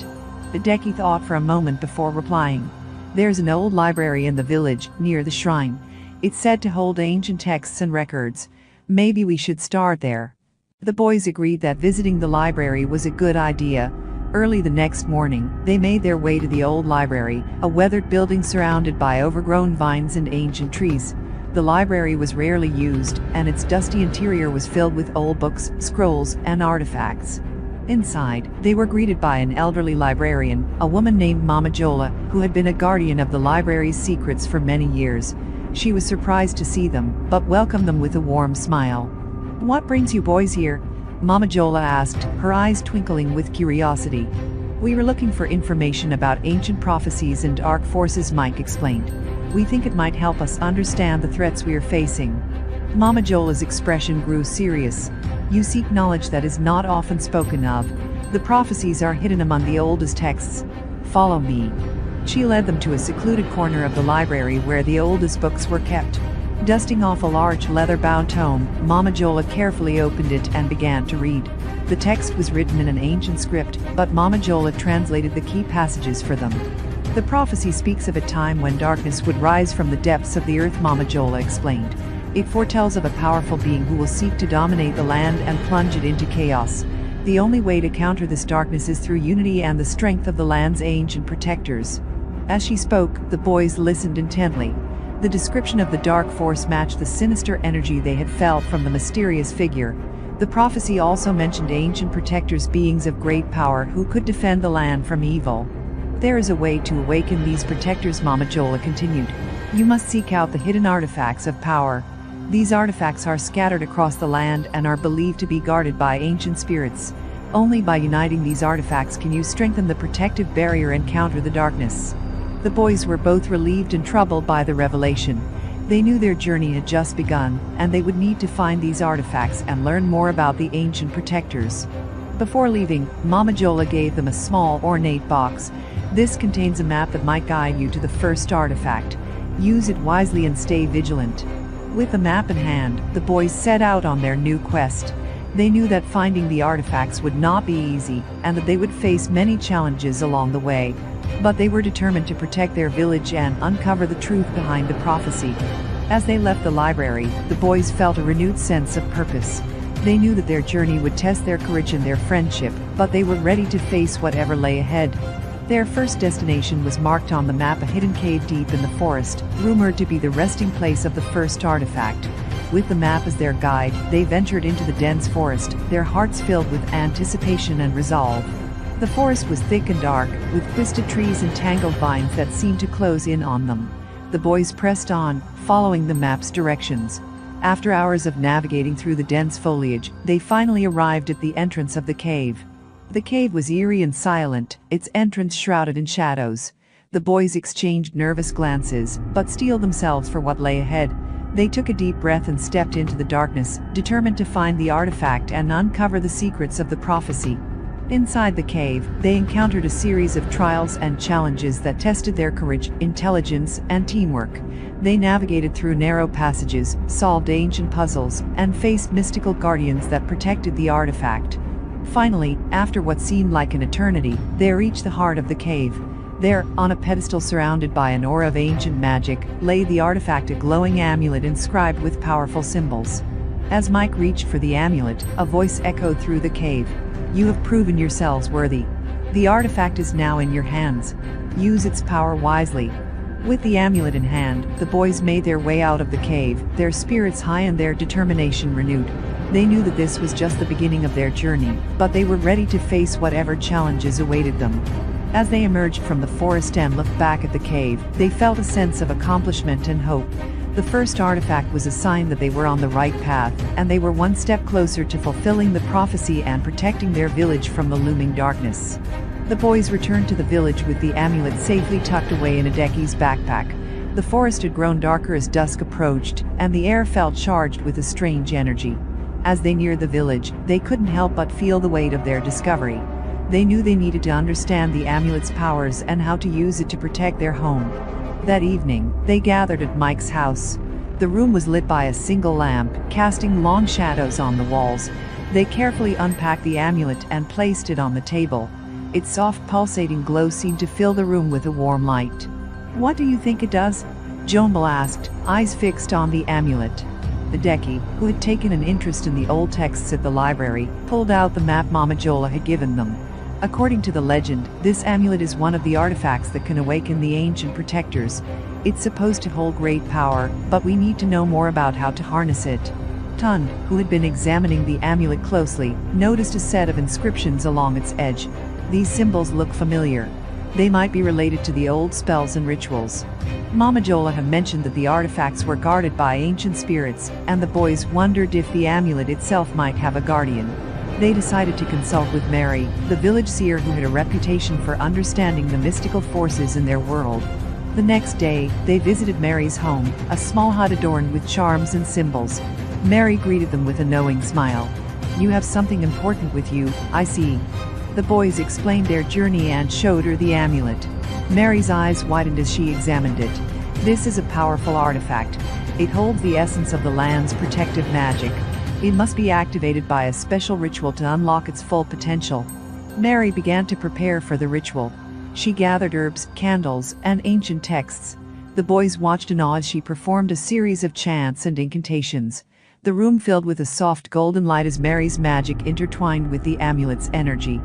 Edeki thought for a moment before replying. There's an old library in the village, near the shrine. It's said to hold ancient texts and records. Maybe we should start there. The boys agreed that visiting the library was a good idea. Early the next morning, they made their way to the old library, a weathered building surrounded by overgrown vines and ancient trees. The library was rarely used, and its dusty interior was filled with old books, scrolls, and artifacts. Inside, they were greeted by an elderly librarian, a woman named Mama Jola, who had been a guardian of the library's secrets for many years. She was surprised to see them, but welcomed them with a warm smile. What brings you boys here? Mama Jola asked, her eyes twinkling with curiosity. We were looking for information about ancient prophecies and dark forces, Mike explained. We think it might help us understand the threats we are facing. Mama Jola's expression grew serious. You seek knowledge that is not often spoken of. The prophecies are hidden among the oldest texts. Follow me. She led them to a secluded corner of the library where the oldest books were kept. Dusting off a large leather-bound tome, Mama Jola carefully opened it and began to read. The text was written in an ancient script, but Mama Jola translated the key passages for them. The prophecy speaks of a time when darkness would rise from the depths of the earth, Mama Jola explained. It foretells of a powerful being who will seek to dominate the land and plunge it into chaos. The only way to counter this darkness is through unity and the strength of the land's ancient protectors. As she spoke, the boys listened intently. The description of the dark force matched the sinister energy they had felt from the mysterious figure. The prophecy also mentioned ancient protectors, beings of great power who could defend the land from evil. There is a way to awaken these protectors, Mama Jola continued. You must seek out the hidden artifacts of power. These artifacts are scattered across the land and are believed to be guarded by ancient spirits. Only by uniting these artifacts can you strengthen the protective barrier and counter the darkness. The boys were both relieved and troubled by the revelation. They knew their journey had just begun, and they would need to find these artifacts and learn more about the ancient protectors. Before leaving, Mama Jola gave them a small, ornate box. This contains a map that might guide you to the first artifact. Use it wisely and stay vigilant. With the map in hand, the boys set out on their new quest. They knew that finding the artifacts would not be easy, and that they would face many challenges along the way. But they were determined to protect their village and uncover the truth behind the prophecy. As they left the library, the boys felt a renewed sense of purpose. They knew that their journey would test their courage and their friendship, but they were ready to face whatever lay ahead. Their first destination was marked on the map, a hidden cave deep in the forest, rumored to be the resting place of the first artifact. With the map as their guide, they ventured into the dense forest, their hearts filled with anticipation and resolve. The forest was thick and dark, with twisted trees and tangled vines that seemed to close in on them. The boys pressed on, following the map's directions. After hours of navigating through the dense foliage, they finally arrived at the entrance of the cave. The cave was eerie and silent, its entrance shrouded in shadows. The boys exchanged nervous glances, but steeled themselves for what lay ahead. They took a deep breath and stepped into the darkness, determined to find the artifact and uncover the secrets of the prophecy. Inside the cave, they encountered a series of trials and challenges that tested their courage, intelligence, and teamwork. They navigated through narrow passages, solved ancient puzzles, and faced mystical guardians that protected the artifact. Finally, after what seemed like an eternity, they reached the heart of the cave. There, on a pedestal surrounded by an aura of ancient magic, lay the artifact, a glowing amulet inscribed with powerful symbols. As Mike reached for the amulet, a voice echoed through the cave. "You have proven yourselves worthy. The artifact is now in your hands. Use its power wisely." With the amulet in hand, the boys made their way out of the cave, their spirits high and their determination renewed. They knew that this was just the beginning of their journey, but they were ready to face whatever challenges awaited them. As they emerged from the forest and looked back at the cave, they felt a sense of accomplishment and hope. The first artifact was a sign that they were on the right path, and they were one step closer to fulfilling the prophecy and protecting their village from the looming darkness. The boys returned to the village with the amulet safely tucked away in Edeki's backpack. The forest had grown darker as dusk approached, and the air felt charged with a strange energy. As they neared the village, they couldn't help but feel the weight of their discovery. They knew they needed to understand the amulet's powers and how to use it to protect their home. That evening, they gathered at Mike's house. The room was lit by a single lamp, casting long shadows on the walls. They carefully unpacked the amulet and placed it on the table. Its soft pulsating glow seemed to fill the room with a warm light. "What do you think it does?" Johnbull asked, eyes fixed on the amulet. Edeki, who had taken an interest in the old texts at the library, pulled out the map Mama Jola had given them. According to the legend, this amulet is one of the artifacts that can awaken the ancient protectors. It's supposed to hold great power, but we need to know more about how to harness it. Tunde, who had been examining the amulet closely, noticed a set of inscriptions along its edge. These symbols look familiar. They might be related to the old spells and rituals. Mama Jola had mentioned that the artifacts were guarded by ancient spirits, and the boys wondered if the amulet itself might have a guardian. They decided to consult with Mary, the village seer who had a reputation for understanding the mystical forces in their world. The next day, they visited Mary's home, a small hut adorned with charms and symbols. Mary greeted them with a knowing smile. "You have something important with you, I see." The boys explained their journey and showed her the amulet. Mary's eyes widened as she examined it. "This is a powerful artifact. It holds the essence of the land's protective magic. It must be activated by a special ritual to unlock its full potential." Mary began to prepare for the ritual. She gathered herbs, candles, and ancient texts. The boys watched in awe as she performed a series of chants and incantations. The room filled with a soft golden light as Mary's magic intertwined with the amulet's energy.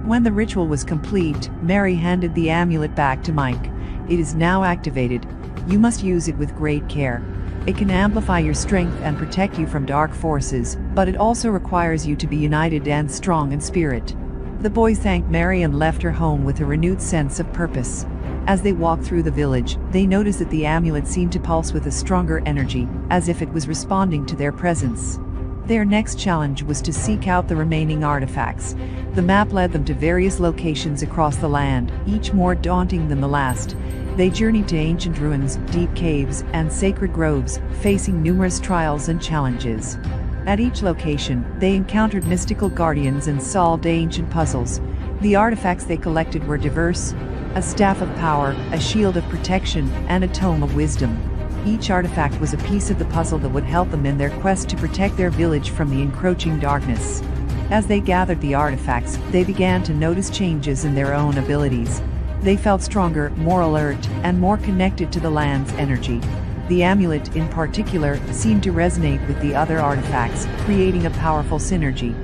When the ritual was complete, Mary handed the amulet back to Mike. "It is now activated. You must use it with great care. It can amplify your strength and protect you from dark forces, but it also requires you to be united and strong in spirit." The boys thanked Mary and left her home with a renewed sense of purpose. As they walked through the village, they noticed that the amulet seemed to pulse with a stronger energy, as if it was responding to their presence. Their next challenge was to seek out the remaining artifacts. The map led them to various locations across the land, each more daunting than the last. They journeyed to ancient ruins, deep caves, and sacred groves, facing numerous trials and challenges. At each location, they encountered mystical guardians and solved ancient puzzles. The artifacts they collected were diverse: a staff of power, a shield of protection, and a tome of wisdom. Each artifact was a piece of the puzzle that would help them in their quest to protect their village from the encroaching darkness. As they gathered the artifacts, they began to notice changes in their own abilities. They felt stronger, more alert, and more connected to the land's energy. The amulet, in particular, seemed to resonate with the other artifacts, creating a powerful synergy.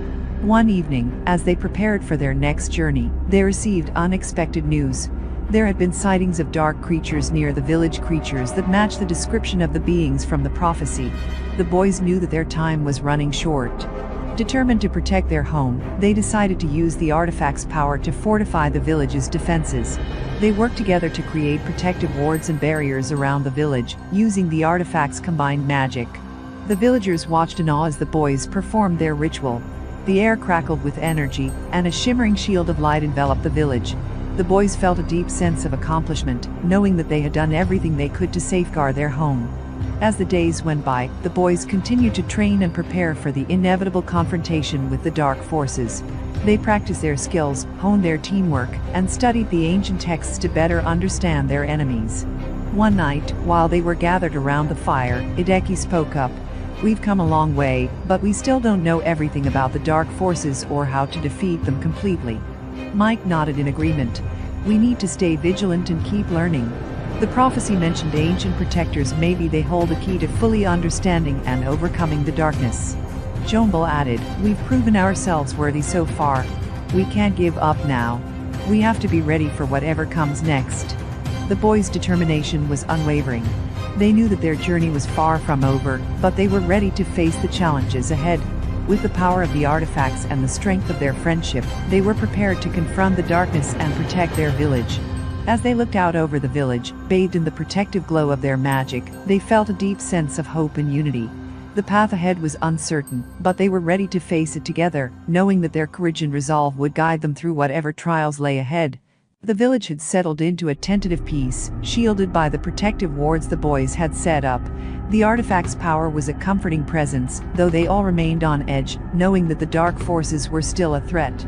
One evening, as they prepared for their next journey, they received unexpected news. There had been sightings of dark creatures near the village, creatures that matched the description of the beings from the prophecy. The boys knew that their time was running short. Determined to protect their home, they decided to use the artifact's power to fortify the village's defenses. They worked together to create protective wards and barriers around the village, using the artifact's combined magic. The villagers watched in awe as the boys performed their ritual. The air crackled with energy, and a shimmering shield of light enveloped the village. The boys felt a deep sense of accomplishment, knowing that they had done everything they could to safeguard their home. As the days went by, the boys continued to train and prepare for the inevitable confrontation with the dark forces. They practiced their skills, honed their teamwork, and studied the ancient texts to better understand their enemies. One night, while they were gathered around the fire, Edeki spoke up. "We've come a long way, but we still don't know everything about the dark forces or how to defeat them completely." Mike nodded in agreement. "We need to stay vigilant and keep learning. The prophecy mentioned ancient protectors. Maybe they hold the key to fully understanding and overcoming the darkness." Johnbull added, "We've proven ourselves worthy so far. We can't give up now. We have to be ready for whatever comes next." The boys' determination was unwavering. They knew that their journey was far from over, but they were ready to face the challenges ahead. With the power of the artifacts and the strength of their friendship, they were prepared to confront the darkness and protect their village. As they looked out over the village, bathed in the protective glow of their magic, they felt a deep sense of hope and unity. The path ahead was uncertain, but they were ready to face it together, knowing that their courage and resolve would guide them through whatever trials lay ahead. The village had settled into a tentative peace, shielded by the protective wards the boys had set up. The artifact's power was a comforting presence, though they all remained on edge, knowing that the dark forces were still a threat.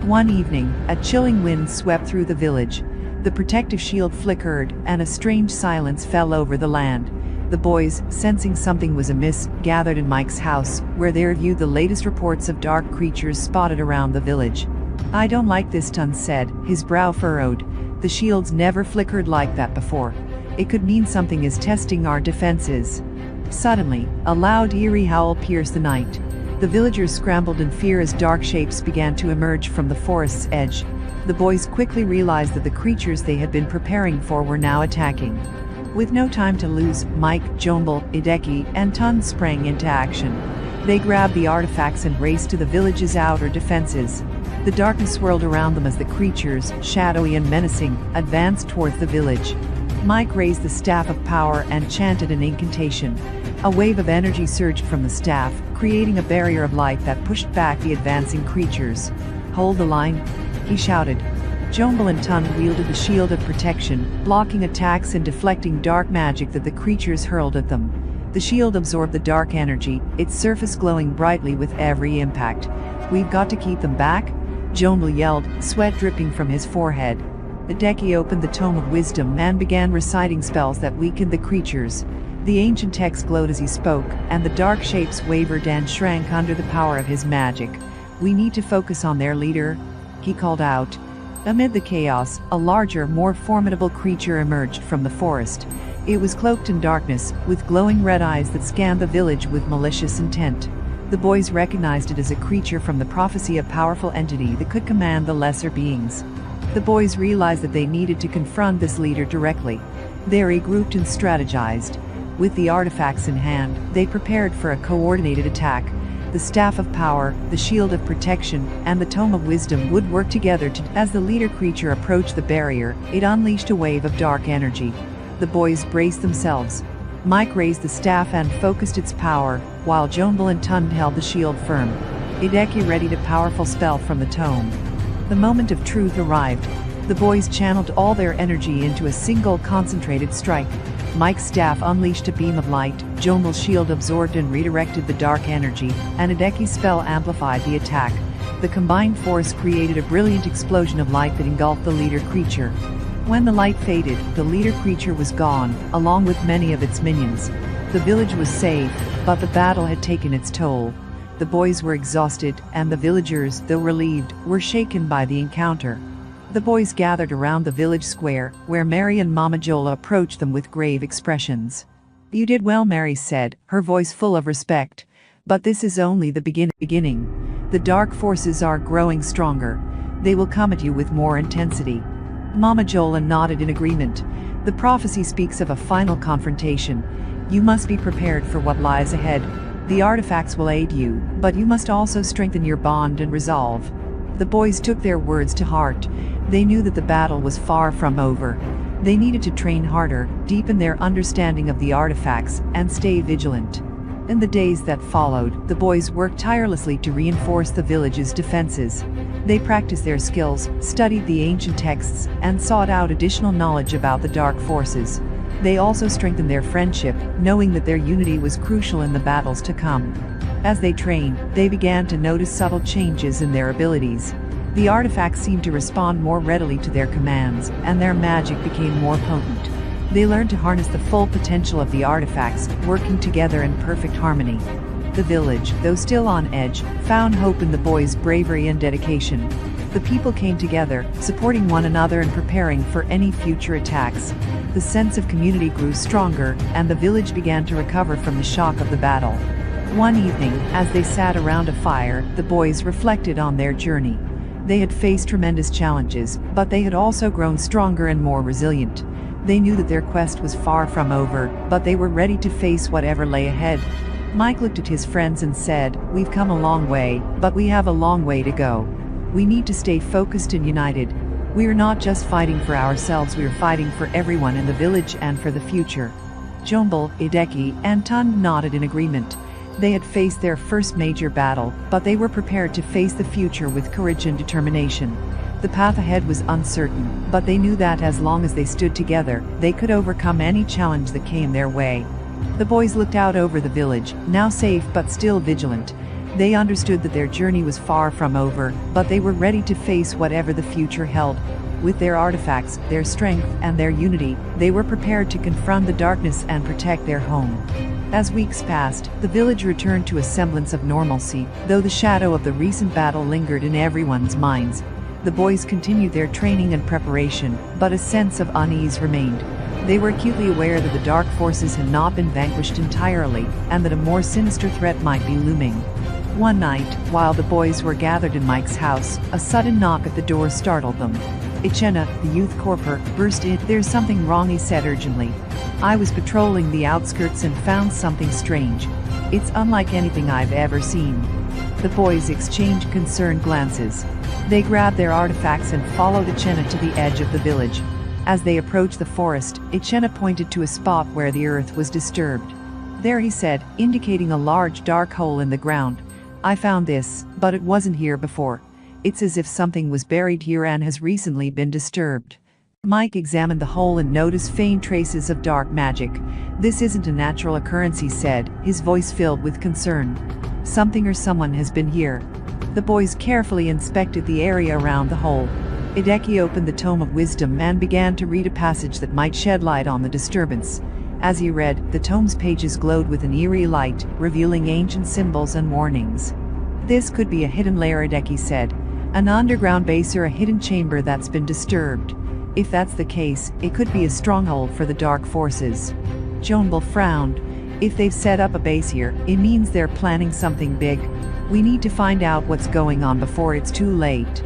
One evening, a chilling wind swept through the village. The protective shield flickered, and a strange silence fell over the land. The boys, sensing something was amiss, gathered in Mike's house, where they reviewed the latest reports of dark creatures spotted around the village. "I don't like this," Tunde said, his brow furrowed. "The shields never flickered like that before. It could mean something is testing our defenses." Suddenly, a loud, eerie howl pierced the night. The villagers scrambled in fear as dark shapes began to emerge from the forest's edge. The boys quickly realized that the creatures they had been preparing for were now attacking. With no time to lose, Mike, Johnbull, Edeki, and Tunde sprang into action. They grabbed the artifacts and raced to the village's outer defenses. The darkness swirled around them as the creatures, shadowy and menacing, advanced towards the village. Mike raised the staff of power and chanted an incantation. A wave of energy surged from the staff, creating a barrier of light that pushed back the advancing creatures. "Hold the line," he shouted. Johnbull and Tunde wielded the shield of protection, blocking attacks and deflecting dark magic that the creatures hurled at them. The shield absorbed the dark energy, its surface glowing brightly with every impact. "We've got to keep them back," Johnbull yelled, sweat dripping from his forehead. Edeki opened the Tome of Wisdom and began reciting spells that weakened the creatures. The ancient text glowed as he spoke, and the dark shapes wavered and shrank under the power of his magic. "We need to focus on their leader," he called out. Amid the chaos, a larger, more formidable creature emerged from the forest. It was cloaked in darkness, with glowing red eyes that scanned the village with malicious intent. The boys recognized it as a creature from the prophecy, a powerful entity that could command the lesser beings. The boys realized that they needed to confront this leader directly. They regrouped and strategized. With the artifacts in hand, they prepared for a coordinated attack. The Staff of Power, the Shield of Protection, and the Tome of Wisdom would work together as the leader creature approached the barrier, it unleashed a wave of dark energy. The boys braced themselves. Mike raised the staff and focused its power, while Johnbull and Tunde held the shield firm. Edeki readied a powerful spell from the tome. The moment of truth arrived. The boys channeled all their energy into a single concentrated strike. Mike's staff unleashed a beam of light, Johnbull's shield absorbed and redirected the dark energy, and Edeki's spell amplified the attack. The combined force created a brilliant explosion of light that engulfed the leader creature. When the light faded, the leader creature was gone, along with many of its minions. The village was saved, but the battle had taken its toll. The boys were exhausted, and the villagers, though relieved, were shaken by the encounter. The boys gathered around the village square, where Mary and Mama Jola approached them with grave expressions. "You did well," Mary said, her voice full of respect. "But this is only the beginning. The dark forces are growing stronger. They will come at you with more intensity." Mama Jola nodded in agreement. "The prophecy speaks of a final confrontation. You must be prepared for what lies ahead. The artifacts will aid you, but you must also strengthen your bond and resolve." The boys took their words to heart. They knew that the battle was far from over. They needed to train harder, deepen their understanding of the artifacts, and stay vigilant. In the days that followed, the boys worked tirelessly to reinforce the village's defenses. They practiced their skills, studied the ancient texts, and sought out additional knowledge about the dark forces. They also strengthened their friendship, knowing that their unity was crucial in the battles to come. As they trained, they began to notice subtle changes in their abilities. The artifacts seemed to respond more readily to their commands, and their magic became more potent. They learned to harness the full potential of the artifacts, working together in perfect harmony. The village, though still on edge, found hope in the boys' bravery and dedication. The people came together, supporting one another and preparing for any future attacks. The sense of community grew stronger, and the village began to recover from the shock of the battle. One evening, as they sat around a fire, the boys reflected on their journey. They had faced tremendous challenges, but they had also grown stronger and more resilient. They knew that their quest was far from over, but they were ready to face whatever lay ahead. Mike looked at his friends and said, "We've come a long way, but we have a long way to go. We need to stay focused and united. We are not just fighting for ourselves, we are fighting for everyone in the village and for the future." Johnbull, Edeki, and Tunde nodded in agreement. They had faced their first major battle, but they were prepared to face the future with courage and determination. The path ahead was uncertain, but they knew that as long as they stood together, they could overcome any challenge that came their way. The boys looked out over the village, now safe but still vigilant. They understood that their journey was far from over, but they were ready to face whatever the future held. With their artifacts, their strength, and their unity, they were prepared to confront the darkness and protect their home. As weeks passed, the village returned to a semblance of normalcy, though the shadow of the recent battle lingered in everyone's minds. The boys continued their training and preparation, but a sense of unease remained. They were acutely aware that the dark forces had not been vanquished entirely, and that a more sinister threat might be looming. One night, while the boys were gathered in Mike's house, a sudden knock at the door startled them. Ichena, the youth corporal, burst in. "There's something wrong," he said urgently. "I was patrolling the outskirts and found something strange. It's unlike anything I've ever seen." The boys exchanged concerned glances. They grabbed their artifacts and followed Ichena to the edge of the village. As they approached the forest, Ichena pointed to a spot where the earth was disturbed. "There," he said, indicating a large dark hole in the ground. "I found this, but it wasn't here before. It's as if something was buried here and has recently been disturbed." Mike examined the hole and noticed faint traces of dark magic. "This isn't a natural occurrence," he said, his voice filled with concern. "Something or someone has been here." The boys carefully inspected the area around the hole. Edeki opened the Tome of Wisdom and began to read a passage that might shed light on the disturbance. As he read, the tome's pages glowed with an eerie light, revealing ancient symbols and warnings. "This could be a hidden lair," Edeki said. "An underground base or a hidden chamber that's been disturbed. If that's the case, it could be a stronghold for the dark forces." Johnbull frowned. "If they've set up a base here, it means they're planning something big. We need to find out what's going on before it's too late."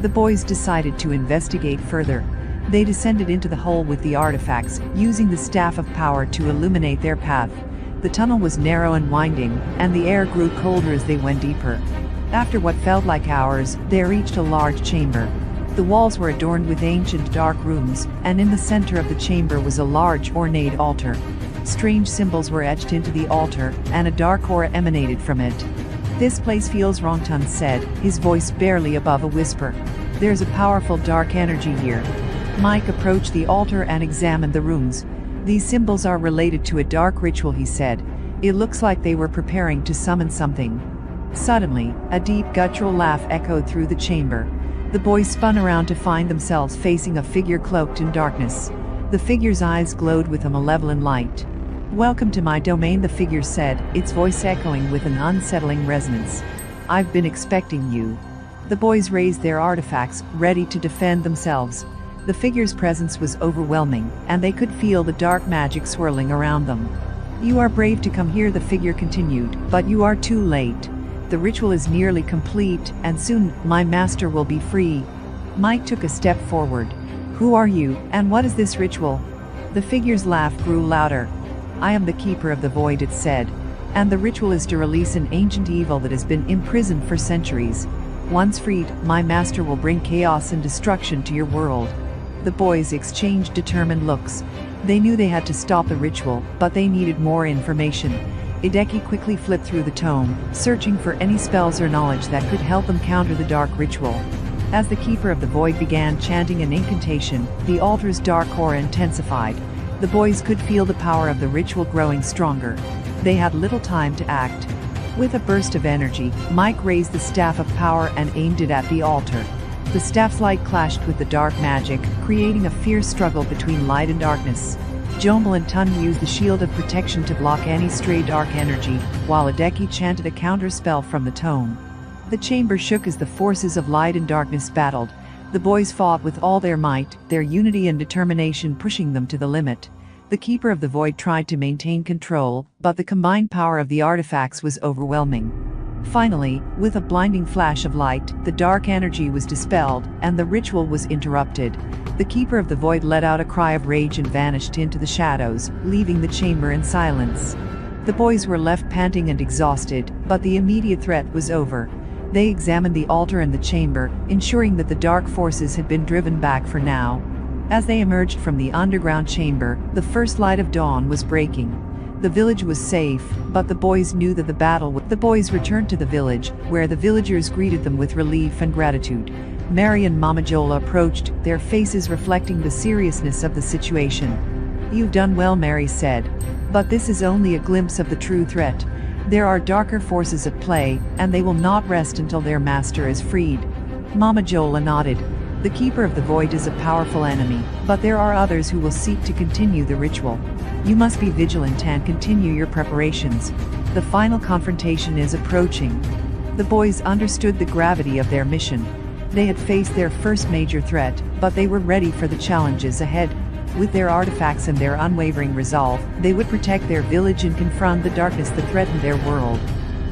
The boys decided to investigate further. They descended into the hole with the artifacts, using the Staff of Power to illuminate their path. The tunnel was narrow and winding, and the air grew colder as they went deeper. After what felt like hours, they reached a large chamber. The walls were adorned with ancient dark runes, and in the center of the chamber was a large ornate altar. Strange symbols were etched into the altar, and a dark aura emanated from it. "This place feels wrong," Tunde said, his voice barely above a whisper. "There's a powerful dark energy here." Mike approached the altar and examined the runes. "These symbols are related to a dark ritual," he said. "It looks like they were preparing to summon something." Suddenly, a deep guttural laugh echoed through the chamber. The boys spun around to find themselves facing a figure cloaked in darkness. The figure's eyes glowed with a malevolent light. "Welcome to my domain," the figure said, its voice echoing with an unsettling resonance. "I've been expecting you." The boys raised their artifacts, ready to defend themselves. The figure's presence was overwhelming, and they could feel the dark magic swirling around them. "You are brave to come here," the figure continued, "but you are too late. The ritual is nearly complete, and soon, my master will be free." Mike took a step forward. "Who are you, and what is this ritual?" The figure's laugh grew louder. "I am the keeper of the void," it said, "and the ritual is to release an ancient evil that has been imprisoned for centuries. Once freed, my master will bring chaos and destruction to your world." The boys exchanged determined looks. They knew they had to stop the ritual, but they needed more information. Edeki quickly flipped through the tome, searching for any spells or knowledge that could help them counter the dark ritual. As the Keeper of the Void began chanting an incantation, the altar's dark aura intensified. The boys could feel the power of the ritual growing stronger. They had little time to act. With a burst of energy, Mike raised the Staff of Power and aimed it at the altar. The staff's light clashed with the dark magic, creating a fierce struggle between light and darkness. Johnbull and Tunde used the Shield of Protection to block any stray dark energy, while Edeki chanted a counter-spell from the tome. The chamber shook as the forces of light and darkness battled. The boys fought with all their might, their unity and determination pushing them to the limit. The Keeper of the Void tried to maintain control, but the combined power of the artifacts was overwhelming. Finally, with a blinding flash of light, the dark energy was dispelled, and the ritual was interrupted. The Keeper of the Void let out a cry of rage and vanished into the shadows, leaving the chamber in silence. The boys were left panting and exhausted, but the immediate threat was over. They examined the altar and the chamber, ensuring that the dark forces had been driven back for now. As they emerged from the underground chamber, the first light of dawn was breaking. The village was safe, but the boys knew that the boys returned to the village, where the villagers greeted them with relief and gratitude. Mary and Mama Jola approached, their faces reflecting the seriousness of the situation. "You've done well," Mary said. "But this is only a glimpse of the true threat. There are darker forces at play, and they will not rest until their master is freed." Mama Jola nodded. "The Keeper of the Void is a powerful enemy, but there are others who will seek to continue the ritual. You must be vigilant and continue your preparations. The final confrontation is approaching." The boys understood the gravity of their mission. They had faced their first major threat, but they were ready for the challenges ahead. With their artifacts and their unwavering resolve, they would protect their village and confront the darkness that threatened their world.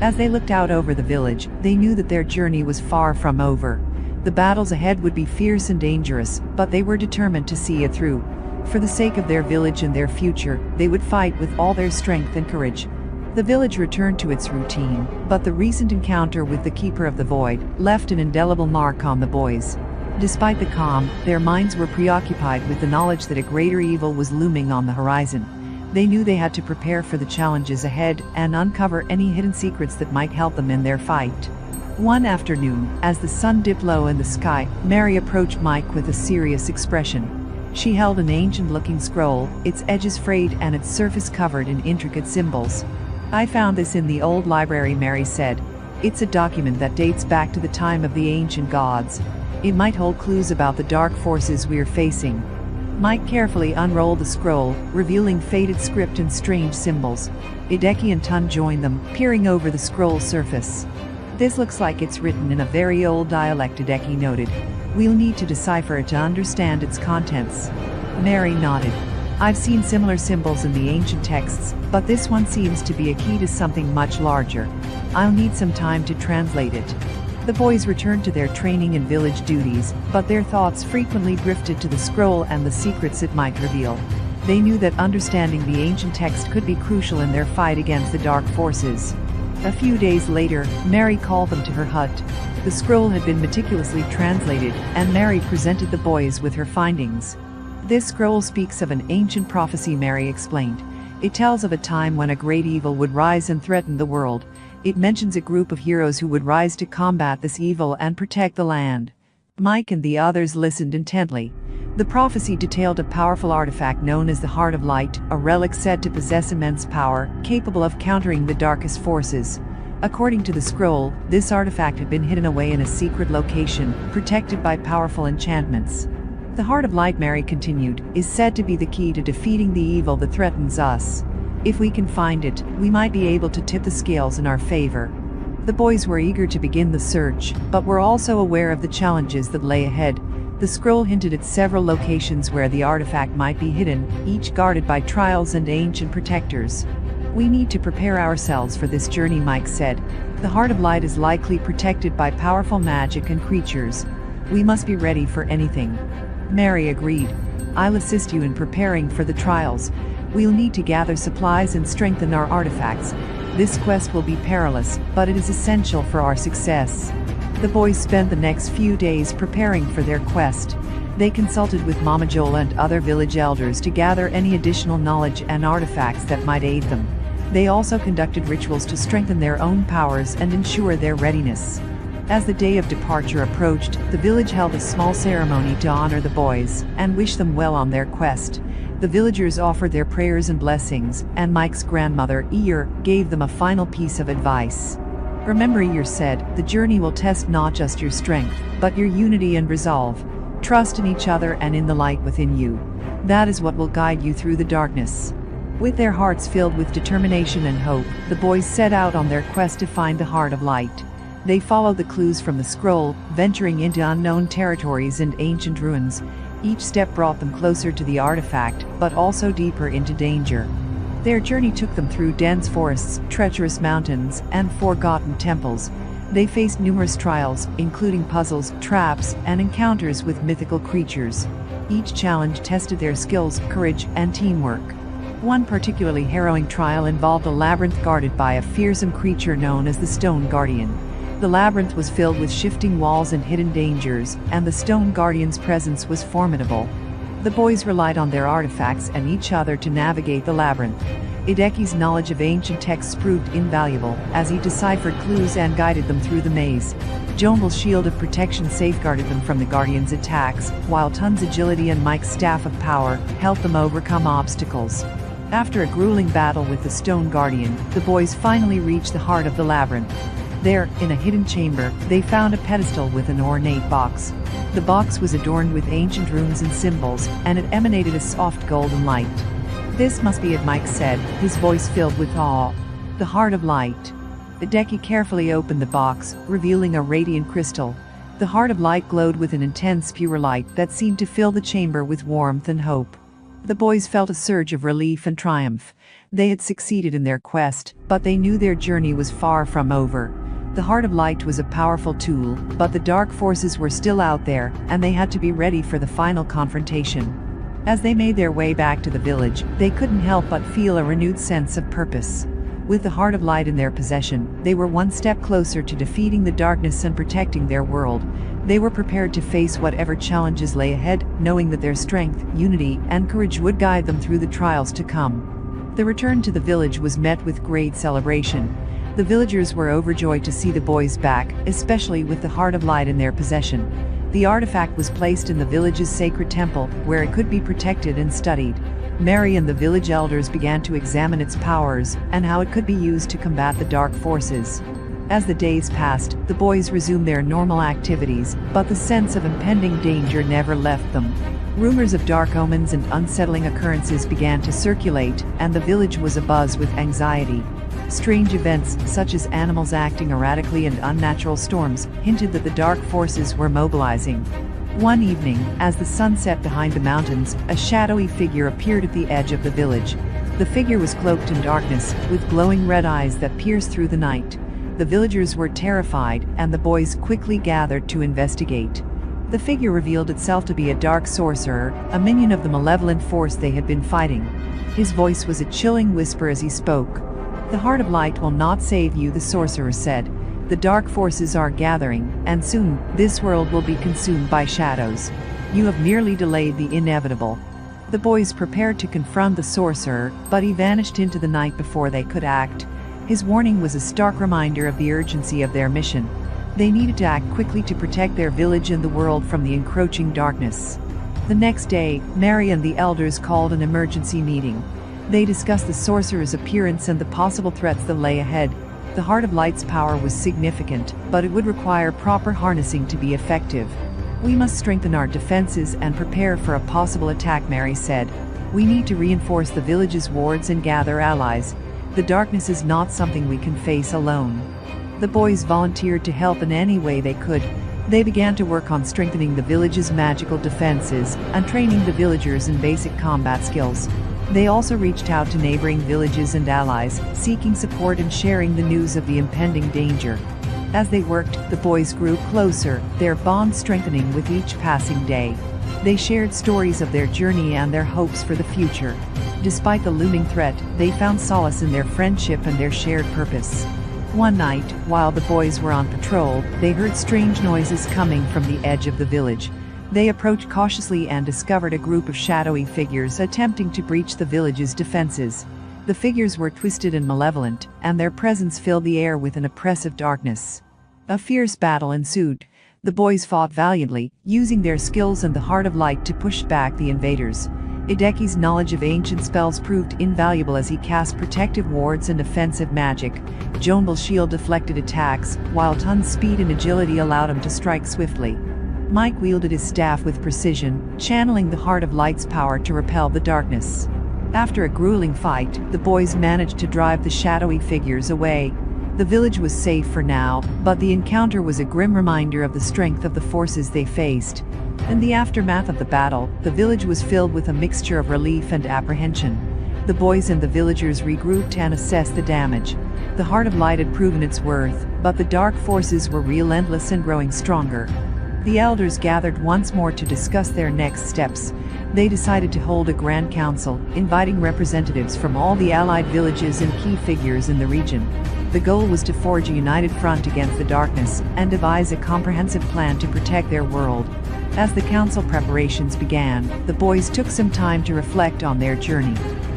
As they looked out over the village, they knew that their journey was far from over. The battles ahead would be fierce and dangerous, but they were determined to see it through. For the sake of their village and their future, they would fight with all their strength and courage. The village returned to its routine, but the recent encounter with the Keeper of the Void left an indelible mark on the boys. Despite the calm, their minds were preoccupied with the knowledge that a greater evil was looming on the horizon. They knew they had to prepare for the challenges ahead and uncover any hidden secrets that might help them in their fight. One afternoon, as the sun dipped low in the sky, Mary approached Mike with a serious expression. She held an ancient-looking scroll, its edges frayed and its surface covered in intricate symbols. "I found this in the old library," Mary said. "It's a document that dates back to the time of the ancient gods. It might hold clues about the dark forces we're facing." Mike carefully unrolled the scroll, revealing faded script and strange symbols. Edeki and Tunde joined them, peering over the scroll's surface. "This looks like it's written in a very old dialect," Edeki noted. "We'll need to decipher it to understand its contents." Mary nodded. "I've seen similar symbols in the ancient texts, but this one seems to be a key to something much larger. I'll need some time to translate it." The boys returned to their training and village duties, but their thoughts frequently drifted to the scroll and the secrets it might reveal. They knew that understanding the ancient text could be crucial in their fight against the dark forces. A few days later, Mary called them to her hut. The scroll had been meticulously translated, and Mary presented the boys with her findings. "This scroll speaks of an ancient prophecy," Mary explained. "It tells of a time when a great evil would rise and threaten the world. It mentions a group of heroes who would rise to combat this evil and protect the land." Mike and the others listened intently. The prophecy detailed a powerful artifact known as the Heart of Light, a relic said to possess immense power, capable of countering the darkest forces. According to the scroll, this artifact had been hidden away in a secret location, protected by powerful enchantments. "The Heart of Light," Mary continued, "is said to be the key to defeating the evil that threatens us. If we can find it, we might be able to tip the scales in our favor." The boys were eager to begin the search, but were also aware of the challenges that lay ahead. The scroll hinted at several locations where the artifact might be hidden, each guarded by trials and ancient protectors. "We need to prepare ourselves for this journey," Mike said. "The Heart of Light is likely protected by powerful magic and creatures. We must be ready for anything." Mary agreed. "I'll assist you in preparing for the trials. We'll need to gather supplies and strengthen our artifacts. This quest will be perilous, but it is essential for our success." The boys spent the next few days preparing for their quest. They consulted with Mama Jola and other village elders to gather any additional knowledge and artifacts that might aid them. They also conducted rituals to strengthen their own powers and ensure their readiness. As the day of departure approached, the village held a small ceremony to honor the boys and wish them well on their quest. The villagers offered their prayers and blessings, and Mike's grandmother, Iyor, gave them a final piece of advice. "Remember," Iyor said, "the journey will test not just your strength, but your unity and resolve. Trust in each other and in the light within you. That is what will guide you through the darkness." With their hearts filled with determination and hope, the boys set out on their quest to find the Heart of Light. They followed the clues from the scroll, venturing into unknown territories and ancient ruins. Each step brought them closer to the artifact, but also deeper into danger. Their journey took them through dense forests, treacherous mountains, and forgotten temples. They faced numerous trials, including puzzles, traps, and encounters with mythical creatures. Each challenge tested their skills, courage, and teamwork. One particularly harrowing trial involved a labyrinth guarded by a fearsome creature known as the Stone Guardian. The labyrinth was filled with shifting walls and hidden dangers, and the Stone Guardian's presence was formidable. The boys relied on their artifacts and each other to navigate the labyrinth. Edeki's knowledge of ancient texts proved invaluable, as he deciphered clues and guided them through the maze. Johnbull's shield of protection safeguarded them from the Guardian's attacks, while Tunde's agility and Mike's staff of power helped them overcome obstacles. After a grueling battle with the Stone Guardian, the boys finally reached the heart of the labyrinth. There, in a hidden chamber, they found a pedestal with an ornate box. The box was adorned with ancient runes and symbols, and it emanated a soft golden light. "This must be it," Mike said, his voice filled with awe. "The Heart of Light." Edeki carefully opened the box, revealing a radiant crystal. The Heart of Light glowed with an intense pure light that seemed to fill the chamber with warmth and hope. The boys felt a surge of relief and triumph. They had succeeded in their quest, but they knew their journey was far from over. The Heart of Light was a powerful tool, but the dark forces were still out there, and they had to be ready for the final confrontation. As they made their way back to the village, they couldn't help but feel a renewed sense of purpose. With the Heart of Light in their possession, they were one step closer to defeating the darkness and protecting their world. They were prepared to face whatever challenges lay ahead, knowing that their strength, unity, and courage would guide them through the trials to come. The return to the village was met with great celebration. The villagers were overjoyed to see the boys back, especially with the Heart of Light in their possession. The artifact was placed in the village's sacred temple, where it could be protected and studied. Mary and the village elders began to examine its powers and how it could be used to combat the dark forces. As the days passed, the boys resumed their normal activities, but the sense of impending danger never left them. Rumors of dark omens and unsettling occurrences began to circulate, and the village was abuzz with anxiety. Strange events, such as animals acting erratically and unnatural storms, hinted that the dark forces were mobilizing. One evening, as the sun set behind the mountains, a shadowy figure appeared at the edge of the village. The figure was cloaked in darkness, with glowing red eyes that pierced through the night. The villagers were terrified, and the boys quickly gathered to investigate. The figure revealed itself to be a dark sorcerer, a minion of the malevolent force they had been fighting. His voice was a chilling whisper as he spoke. "The Heart of Light will not save you," the sorcerer said. "The dark forces are gathering, and soon, this world will be consumed by shadows. You have merely delayed the inevitable." The boys prepared to confront the sorcerer, but he vanished into the night before they could act. His warning was a stark reminder of the urgency of their mission. They needed to act quickly to protect their village and the world from the encroaching darkness. The next day, Mary and the elders called an emergency meeting. They discussed the sorcerer's appearance and the possible threats that lay ahead. The Heart of Light's power was significant, but it would require proper harnessing to be effective. "We must strengthen our defenses and prepare for a possible attack," Mary said. "We need to reinforce the village's wards and gather allies. The darkness is not something we can face alone." The boys volunteered to help in any way they could. They began to work on strengthening the village's magical defenses and training the villagers in basic combat skills. They also reached out to neighboring villages and allies, seeking support and sharing the news of the impending danger. As they worked, the boys grew closer, their bond strengthening with each passing day. They shared stories of their journey and their hopes for the future. Despite the looming threat, they found solace in their friendship and their shared purpose. One night, while the boys were on patrol, they heard strange noises coming from the edge of the village. They approached cautiously and discovered a group of shadowy figures attempting to breach the village's defenses. The figures were twisted and malevolent, and their presence filled the air with an oppressive darkness. A fierce battle ensued. The boys fought valiantly, using their skills and the Heart of Light to push back the invaders. Edeki's knowledge of ancient spells proved invaluable as he cast protective wards and offensive magic. Johnbull's shield deflected attacks, while Tunde's speed and agility allowed him to strike swiftly. Mike wielded his staff with precision, channeling the Heart of Light's power to repel the darkness. After a grueling fight, the boys managed to drive the shadowy figures away. The village was safe for now, but the encounter was a grim reminder of the strength of the forces they faced. In the aftermath of the battle, the village was filled with a mixture of relief and apprehension. The boys and the villagers regrouped and assessed the damage. The Heart of Light had proven its worth, but the dark forces were relentless and growing stronger. The elders gathered once more to discuss their next steps. They decided to hold a grand council, inviting representatives from all the allied villages and key figures in the region. The goal was to forge a united front against the darkness and devise a comprehensive plan to protect their world. As the council preparations began, the boys took some time to reflect on their journey.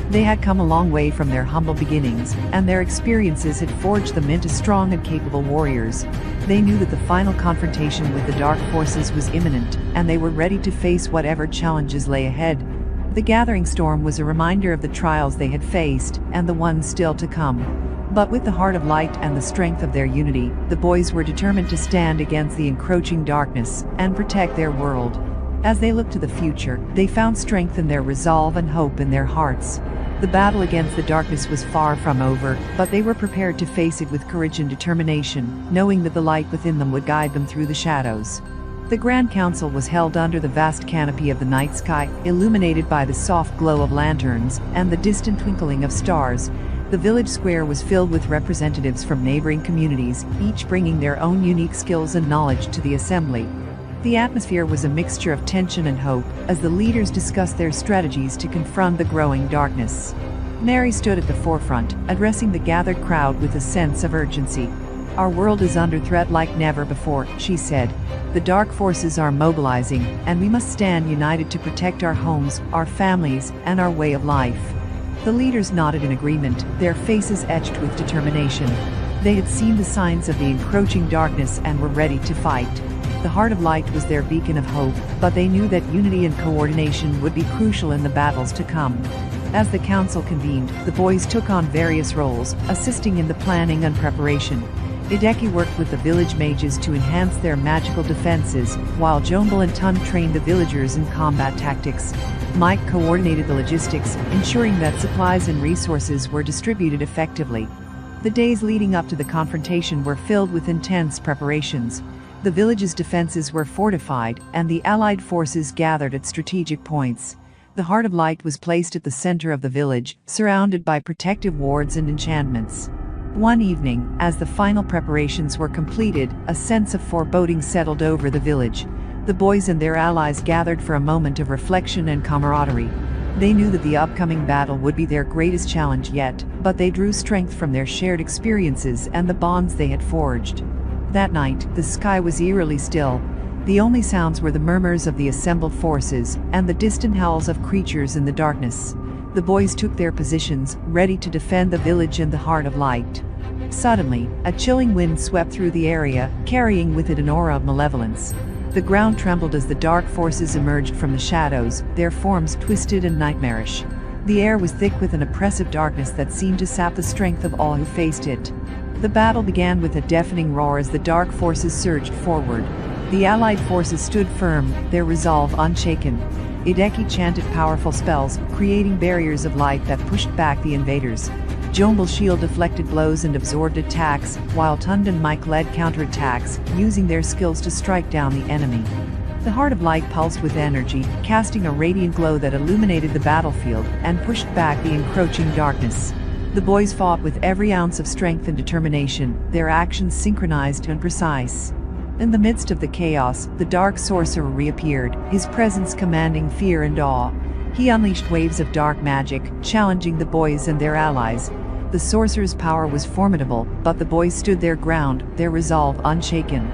They had come a long way from their humble beginnings, and their experiences had forged them into strong and capable warriors. They knew that the final confrontation with the dark forces was imminent, and they were ready to face whatever challenges lay ahead. The gathering storm was a reminder of the trials they had faced, and the ones still to come. But with the Heart of Light and the strength of their unity, the boys were determined to stand against the encroaching darkness and protect their world. As they looked to the future, they found strength in their resolve and hope in their hearts. The battle against the darkness was far from over, but they were prepared to face it with courage and determination, knowing that the light within them would guide them through the shadows. The Grand Council was held under the vast canopy of the night sky, illuminated by the soft glow of lanterns and the distant twinkling of stars. The village square was filled with representatives from neighboring communities, each bringing their own unique skills and knowledge to the assembly. The atmosphere was a mixture of tension and hope, as the leaders discussed their strategies to confront the growing darkness. Mary stood at the forefront, addressing the gathered crowd with a sense of urgency. "Our world is under threat like never before," she said. "The dark forces are mobilizing, and we must stand united to protect our homes, our families, and our way of life." The leaders nodded in agreement, their faces etched with determination. They had seen the signs of the encroaching darkness and were ready to fight. The Heart of Light was their beacon of hope, but they knew that unity and coordination would be crucial in the battles to come. As the council convened, the boys took on various roles, assisting in the planning and preparation. Edeki worked with the village mages to enhance their magical defenses, while Johnbull and Tunde trained the villagers in combat tactics. Mike coordinated the logistics, ensuring that supplies and resources were distributed effectively. The days leading up to the confrontation were filled with intense preparations. The village's defenses were fortified, and the allied forces gathered at strategic points. The Heart of Light was placed at the center of the village, surrounded by protective wards and enchantments. One evening, as the final preparations were completed, a sense of foreboding settled over the village. The boys and their allies gathered for a moment of reflection and camaraderie. They knew that the upcoming battle would be their greatest challenge yet, but they drew strength from their shared experiences and the bonds they had forged. That night, the sky was eerily still. The only sounds were the murmurs of the assembled forces and the distant howls of creatures in the darkness. The boys took their positions, ready to defend the village and the Heart of Light. Suddenly, a chilling wind swept through the area, carrying with it an aura of malevolence. The ground trembled as the dark forces emerged from the shadows, their forms twisted and nightmarish. The air was thick with an oppressive darkness that seemed to sap the strength of all who faced it. The battle began with a deafening roar as the dark forces surged forward. The allied forces stood firm, their resolve unshaken. Edeki chanted powerful spells, creating barriers of light that pushed back the invaders. Johnbull's shield deflected blows and absorbed attacks, while Tunde and Mike led counterattacks, using their skills to strike down the enemy. The Heart of Light pulsed with energy, casting a radiant glow that illuminated the battlefield and pushed back the encroaching darkness. The boys fought with every ounce of strength and determination, their actions synchronized and precise. In the midst of the chaos, the dark sorcerer reappeared, his presence commanding fear and awe. He unleashed waves of dark magic, challenging the boys and their allies. The sorcerer's power was formidable, but the boys stood their ground, their resolve unshaken.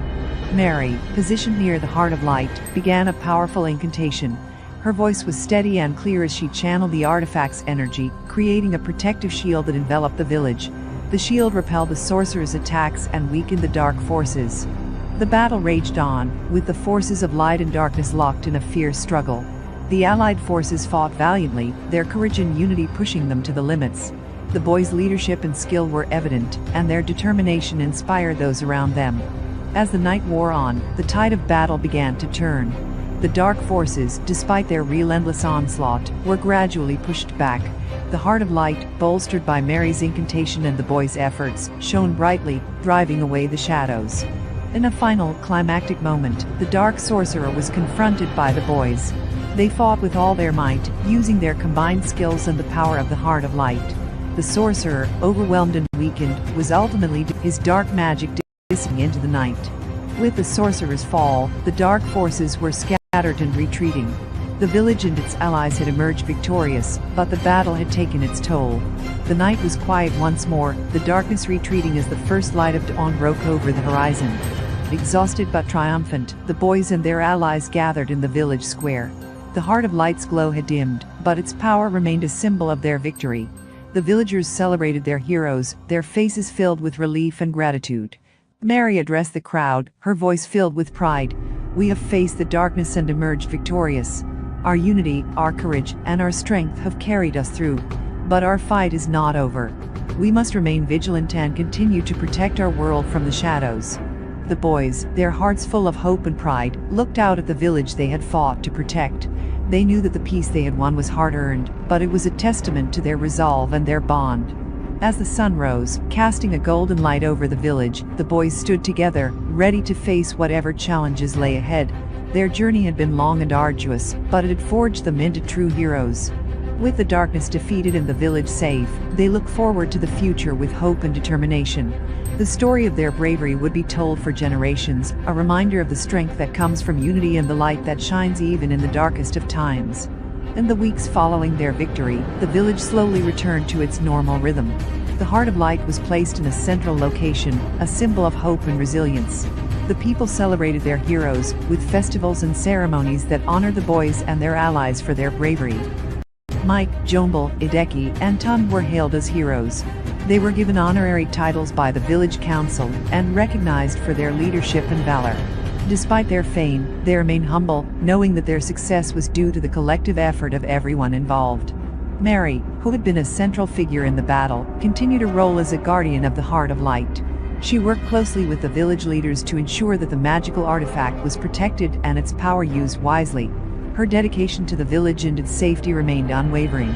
Mary, positioned near the Heart of Light, began a powerful incantation. Her voice was steady and clear as she channeled the artifact's energy, creating a protective shield that enveloped the village. The shield repelled the sorcerer's attacks and weakened the dark forces. The battle raged on, with the forces of light and darkness locked in a fierce struggle. The allied forces fought valiantly, their courage and unity pushing them to the limits. The boys' leadership and skill were evident, and their determination inspired those around them. As the night wore on, the tide of battle began to turn. The dark forces, despite their relentless onslaught, were gradually pushed back. The heart of light, bolstered by Mary's incantation and the boys' efforts, shone brightly, driving away the shadows. In a final, climactic moment, the dark sorcerer was confronted by the boys. They fought with all their might, using their combined skills and the power of the heart of light. The sorcerer, overwhelmed and weakened, was ultimately his dark magic disappearing into the night. With the sorcerer's fall, the dark forces were scattered and retreating. The village and its allies had emerged victorious, but the battle had taken its toll. The night was quiet once more, the darkness retreating as the first light of dawn broke over the horizon. Exhausted but triumphant, the boys and their allies gathered in the village square. The heart of light's glow had dimmed, but its power remained a symbol of their victory. The villagers celebrated their heroes, their faces filled with relief and gratitude. Mary addressed the crowd, her voice filled with pride. "We have faced the darkness and emerged victorious. Our unity, our courage, and our strength have carried us through. But our fight is not over. We must remain vigilant and continue to protect our world from the shadows." The boys, their hearts full of hope and pride, looked out at the village they had fought to protect. They knew that the peace they had won was hard-earned, but it was a testament to their resolve and their bond. As the sun rose, casting a golden light over the village, the boys stood together, ready to face whatever challenges lay ahead. Their journey had been long and arduous, but it had forged them into true heroes. With the darkness defeated and the village safe, they looked forward to the future with hope and determination. The story of their bravery would be told for generations, a reminder of the strength that comes from unity and the light that shines even in the darkest of times. In the weeks following their victory, the village slowly returned to its normal rhythm. The heart of light was placed in a central location, a symbol of hope and resilience. The people celebrated their heroes, with festivals and ceremonies that honor the boys and their allies for their bravery. Mike, Johnbull, Edeki, and Tunde were hailed as heroes. They were given honorary titles by the village council and recognized for their leadership and valor. Despite their fame, they remained humble, knowing that their success was due to the collective effort of everyone involved. Mary, who had been a central figure in the battle, continued a role as a guardian of the heart of light. She worked closely with the village leaders to ensure that the magical artifact was protected and its power used wisely. Her dedication to the village and its safety remained unwavering.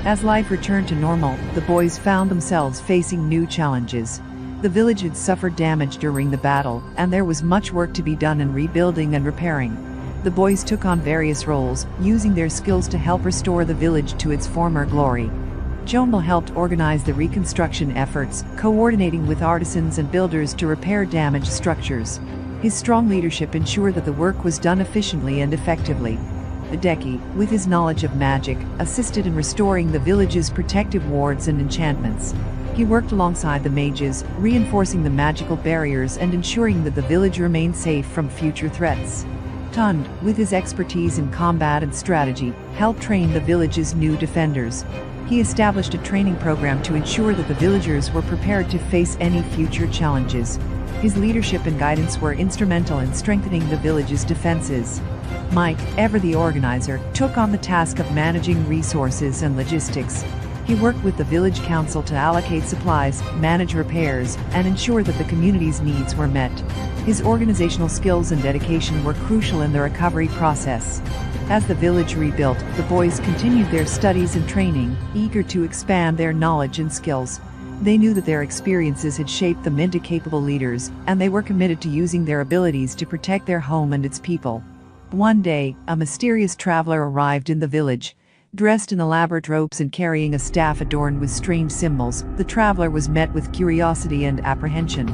As life returned to normal, the boys found themselves facing new challenges. The village had suffered damage during the battle, and there was much work to be done in rebuilding and repairing. The boys took on various roles, using their skills to help restore the village to its former glory. Johnbull helped organize the reconstruction efforts, coordinating with artisans and builders to repair damaged structures. His strong leadership ensured that the work was done efficiently and effectively. Edeki, with his knowledge of magic, assisted in restoring the village's protective wards and enchantments. He worked alongside the mages, reinforcing the magical barriers and ensuring that the village remained safe from future threats. Tunde, with his expertise in combat and strategy, helped train the village's new defenders. He established a training program to ensure that the villagers were prepared to face any future challenges. His leadership and guidance were instrumental in strengthening the village's defenses. Mike, ever the organizer, took on the task of managing resources and logistics. He worked with the village council to allocate supplies, manage repairs, and ensure that the community's needs were met. His organizational skills and dedication were crucial in the recovery process. As the village rebuilt, the boys continued their studies and training, eager to expand their knowledge and skills. They knew that their experiences had shaped them into capable leaders, and they were committed to using their abilities to protect their home and its people. One day, a mysterious traveler arrived in the village. Dressed in elaborate robes and carrying a staff adorned with strange symbols, the traveler was met with curiosity and apprehension.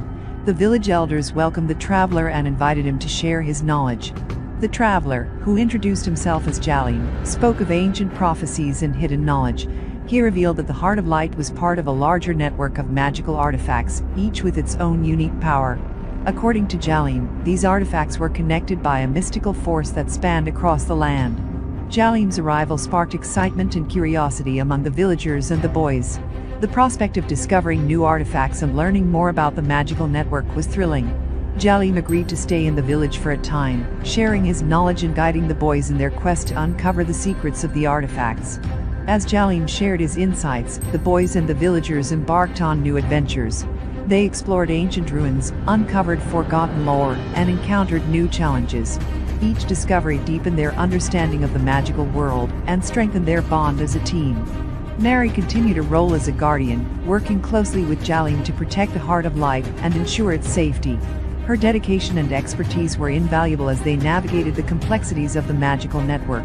The village elders welcomed the traveler and invited him to share his knowledge. The traveler, who introduced himself as Jalim, spoke of ancient prophecies and hidden knowledge. He revealed that the Heart of Light was part of a larger network of magical artifacts, each with its own unique power. According to Jalim, these artifacts were connected by a mystical force that spanned across the land. Jalim's arrival sparked excitement and curiosity among the villagers and the boys. The prospect of discovering new artifacts and learning more about the magical network was thrilling. Jalim agreed to stay in the village for a time, sharing his knowledge and guiding the boys in their quest to uncover the secrets of the artifacts. As Jalim shared his insights, the boys and the villagers embarked on new adventures. They explored ancient ruins, uncovered forgotten lore, and encountered new challenges. Each discovery deepened their understanding of the magical world and strengthened their bond as a team. Mary continued her role as a guardian, working closely with Jaline to protect the Heart of Light and ensure its safety. Her dedication and expertise were invaluable as they navigated the complexities of the magical network.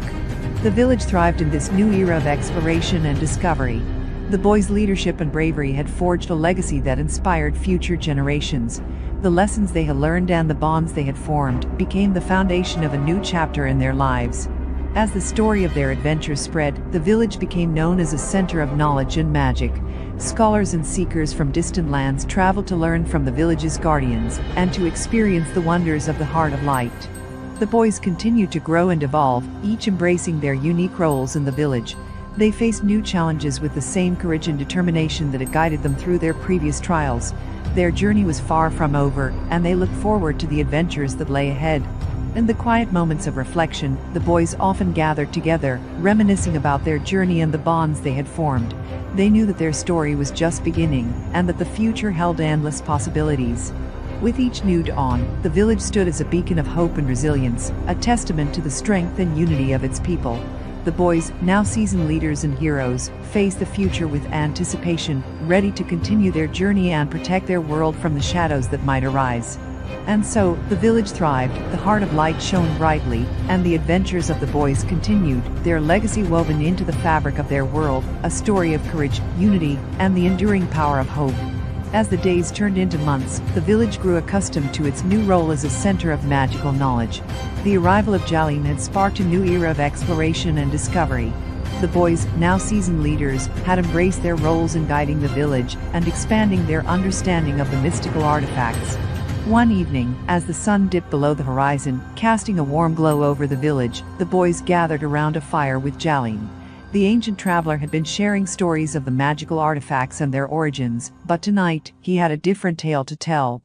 The village thrived in this new era of exploration and discovery. The boys' leadership and bravery had forged a legacy that inspired future generations. The lessons they had learned and the bonds they had formed became the foundation of a new chapter in their lives. As the story of their adventure spread, the village became known as a center of knowledge and magic. Scholars and seekers from distant lands traveled to learn from the village's guardians and to experience the wonders of the Heart of Light. The boys continued to grow and evolve, each embracing their unique roles in the village. They faced new challenges with the same courage and determination that had guided them through their previous trials. Their journey was far from over, and they looked forward to the adventures that lay ahead. In the quiet moments of reflection, the boys often gathered together, reminiscing about their journey and the bonds they had formed. They knew that their story was just beginning, and that the future held endless possibilities. With each new dawn, the village stood as a beacon of hope and resilience, a testament to the strength and unity of its people. The boys, now seasoned leaders and heroes, faced the future with anticipation, ready to continue their journey and protect their world from the shadows that might arise. And so, the village thrived, the Heart of Light shone brightly, and the adventures of the boys continued, their legacy woven into the fabric of their world, a story of courage, unity, and the enduring power of hope. As the days turned into months, the village grew accustomed to its new role as a center of magical knowledge. The arrival of Jaline had sparked a new era of exploration and discovery. The boys, now seasoned leaders, had embraced their roles in guiding the village and expanding their understanding of the mystical artifacts. One evening, as the sun dipped below the horizon, casting a warm glow over the village, the boys gathered around a fire with Jaline. The ancient traveler had been sharing stories of the magical artifacts and their origins, but tonight, he had a different tale to tell.